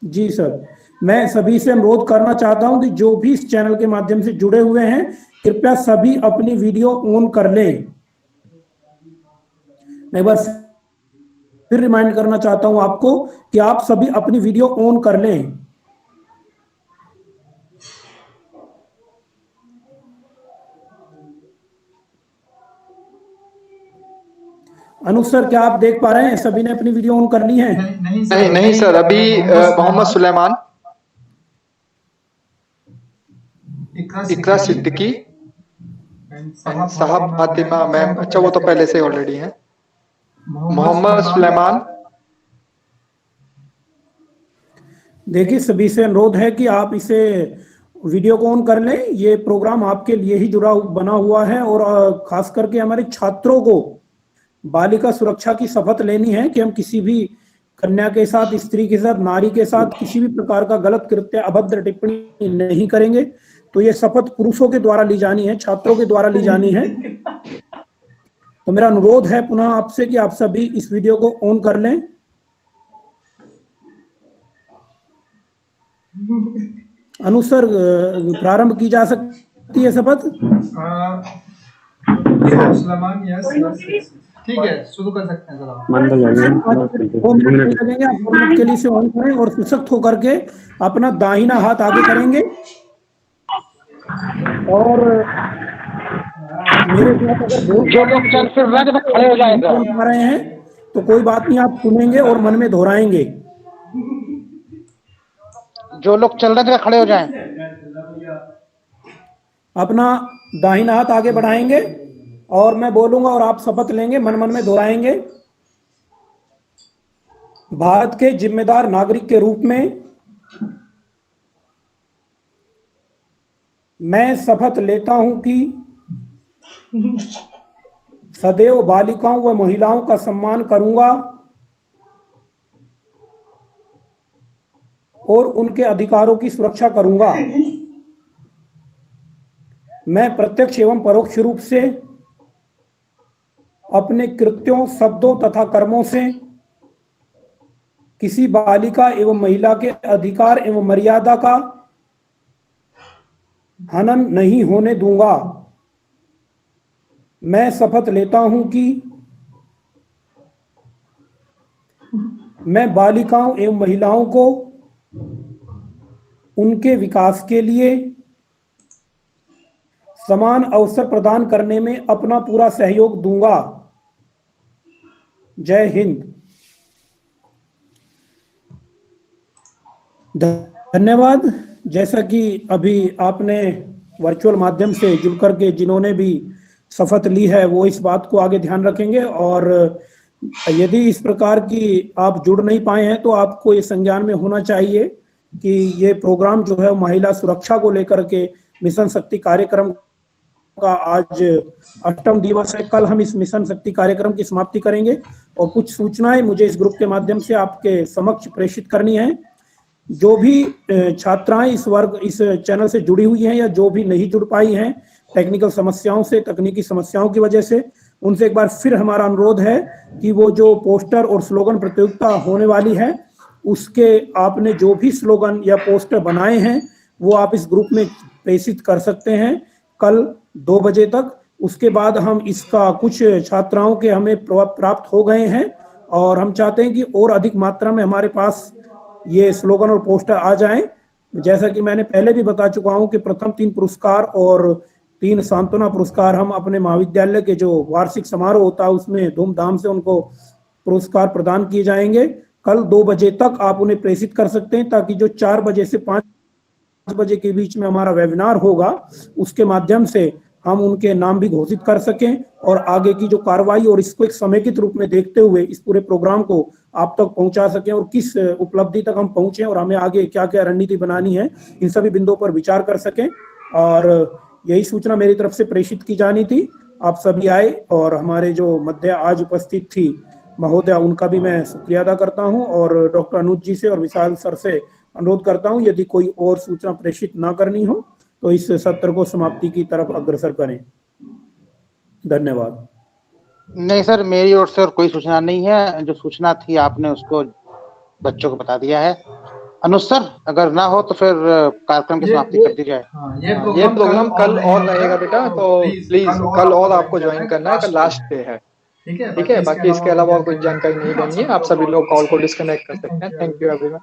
Speaker 1: जी सर, मैं सभी से अनुरोध करना चाहता हूं कि जो भी इस चैनल के माध्यम से जुड़े हुए हैं, कृपया सभी अपनी वीडियो ऑन कर लें। मैं एक बार फिर रिमाइंड करना चाहता हूं आपको कि आप सभी अपनी वीडियो ऑन कर लें। अनुज सर, क्या आप देख पा रहे हैं सभी ने अपनी वीडियो ऑन कर ली है?
Speaker 4: नहीं सर, अभी मोहम्मद सुलेमान, इकरा सिद्दीकी, साहब फातिमा मैम, अच्छा वो तो पहले से ऑलरेडी है, मोहम्मद सुलेमान।
Speaker 1: देखिए, सभी से अनुरोध है कि आप इसे वीडियो को ऑन कर लें। ये प्रोग्राम आपके लिए ही बना हुआ है और खास करके हमारे छात्रों को बालिका सुरक्षा की शपथ लेनी है कि हम किसी भी कन्या के साथ, स्त्री के साथ, नारी के साथ किसी भी प्रकार का गलत कृत्य, अभद्र टिप्पणी नहीं करेंगे। तो ये शपथ पुरुषों के द्वारा ली जानी है, छात्रों के द्वारा ली जानी है। तो मेरा अनुरोध है पुनः आपसे कि आप सभी इस वीडियो को ऑन कर लें। अनुसर, प्रारंभ की जा सकती है शपथ?
Speaker 4: ठीक है, शुरू कर सकते हैं सर।
Speaker 1: 2 मिनट लगेंगे, आप 2 मिनट के लिए इसे ऑन करें और सशक्त होकर के अपना दाहिना हाथ आगे करेंगे और मेरे साथ अगर जो लोग खड़े हो जाएंगे रहे हैं तो कोई बात नहीं, आप सुनेंगे और मन में दोहराएंगे।
Speaker 2: जो लोग चल रहे थे खड़े हो जाएं।
Speaker 1: अपना दाहिना हाथ आगे बढ़ाएंगे और मैं बोलूंगा और आप शपथ लेंगे, मन मन में दोहराएंगे। भारत के जिम्मेदार नागरिक के रूप में मैं शपथ लेता हूं कि सदैव बालिकाओं व महिलाओं का सम्मान करूंगा और उनके अधिकारों की सुरक्षा करूंगा। मैं प्रत्यक्ष एवं परोक्ष रूप से अपने कृत्यों, शब्दों तथा कर्मों से किसी बालिका एवं महिला के अधिकार एवं मर्यादा का हनन नहीं होने दूंगा। मैं शपथ लेता हूं कि मैं बालिकाओं एवं महिलाओं को उनके विकास के लिए समान अवसर प्रदान करने में अपना पूरा सहयोग दूंगा। जय हिंद। धन्यवाद। जैसा कि अभी आपने वर्चुअल माध्यम से जुड़ करके जिन्होंने भी शपथ ली है वो इस बात को आगे ध्यान रखेंगे और यदि इस प्रकार की आप जुड़ नहीं पाए हैं तो आपको ये संज्ञान में होना चाहिए कि ये प्रोग्राम जो है महिला सुरक्षा को लेकर के मिशन शक्ति कार्यक्रम का आज 8वां दिवस है। कल हम इस मिशन शक्ति कार्यक्रम की समाप्ति करेंगे और कुछ सूचनाएं मुझे इस ग्रुप के माध्यम से आपके समक्ष प्रेषित करनी है। जो भी छात्राएं इस चैनल से जुड़ी हुई हैं या जो भी नहीं जुड़ पाई हैं टेक्निकल समस्याओं से, तकनीकी समस्याओं की वजह से, उनसे एक बार फिर हमारा अनुरोध है कि वो जो पोस्टर और स्लोगन प्रतियोगिता होने वाली है उसके आपने जो भी स्लोगन या पोस्टर बनाए हैं वो आप इस ग्रुप में प्रेषित कर सकते हैं कल 2 बजे तक। उसके बाद हम इसका कुछ छात्राओं के हमें प्राप्त हो गए हैं और हम चाहते हैं कि और अधिक मात्रा में हमारे पास ये स्लोगन और पोस्टर आ जाएं। जैसा कि मैंने पहले भी बता चुका हूं कि प्रथम 3 पुरस्कार और 3 सांत्वना पुरस्कार हम अपने महाविद्यालय के जो वार्षिक समारोह होता है उसमें धूमधाम से उनको पुरस्कार प्रदान किए जाएंगे। कल 2 बजे तक आप उन्हें प्रेषित कर सकते हैं ताकि जो 4 बजे से 5 बजे के बीच में हमारा वेबिनार होगा उसके माध्यम से हम उनके नाम भी घोषित कर सकें और आगे की जो कार्रवाई और इसको एक समेकित रूप में देखते हुए इस पूरे प्रोग्राम को आप तक पहुंचा सकें और किस उपलब्धि तक हम पहुंचे और हमें आगे क्या क्या रणनीति बनानी है इन सभी बिंदुओं पर विचार कर सकें। और यही सूचना मेरी तरफ से प्रेषित की जानी थी आप सभी आए और हमारे जो मध्य आज उपस्थित थी महोदया, उनका भी मैं शुक्रिया अदा करता हूं और डॉक्टर अनुज जी से और विशाल सर से अनुरोध करता हूं यदि कोई और सूचना प्रेषित ना करनी हो तो इस सत्र को समाप्ति की तरफ अग्रसर करें। धन्यवाद।
Speaker 2: नहीं सर, मेरी ओर से और कोई सूचना नहीं है। जो सूचना थी आपने उसको बच्चों को बता दिया है। अनुज सर, अगर ना हो तो फिर कार्यक्रम की समाप्ति कर दी जाए।
Speaker 4: ये प्रोग्राम कल और रहेगा बेटा, तो प्लीज कल और आपको ज्वाइन करना है, कल लास्ट डे है, ठीक है। बाकी इसके अलावा और कुछ जानकारी नहीं देनी है, आप सभी लोग कॉल को डिस्कनेक्ट कर सकते हैं। Thank you everyone.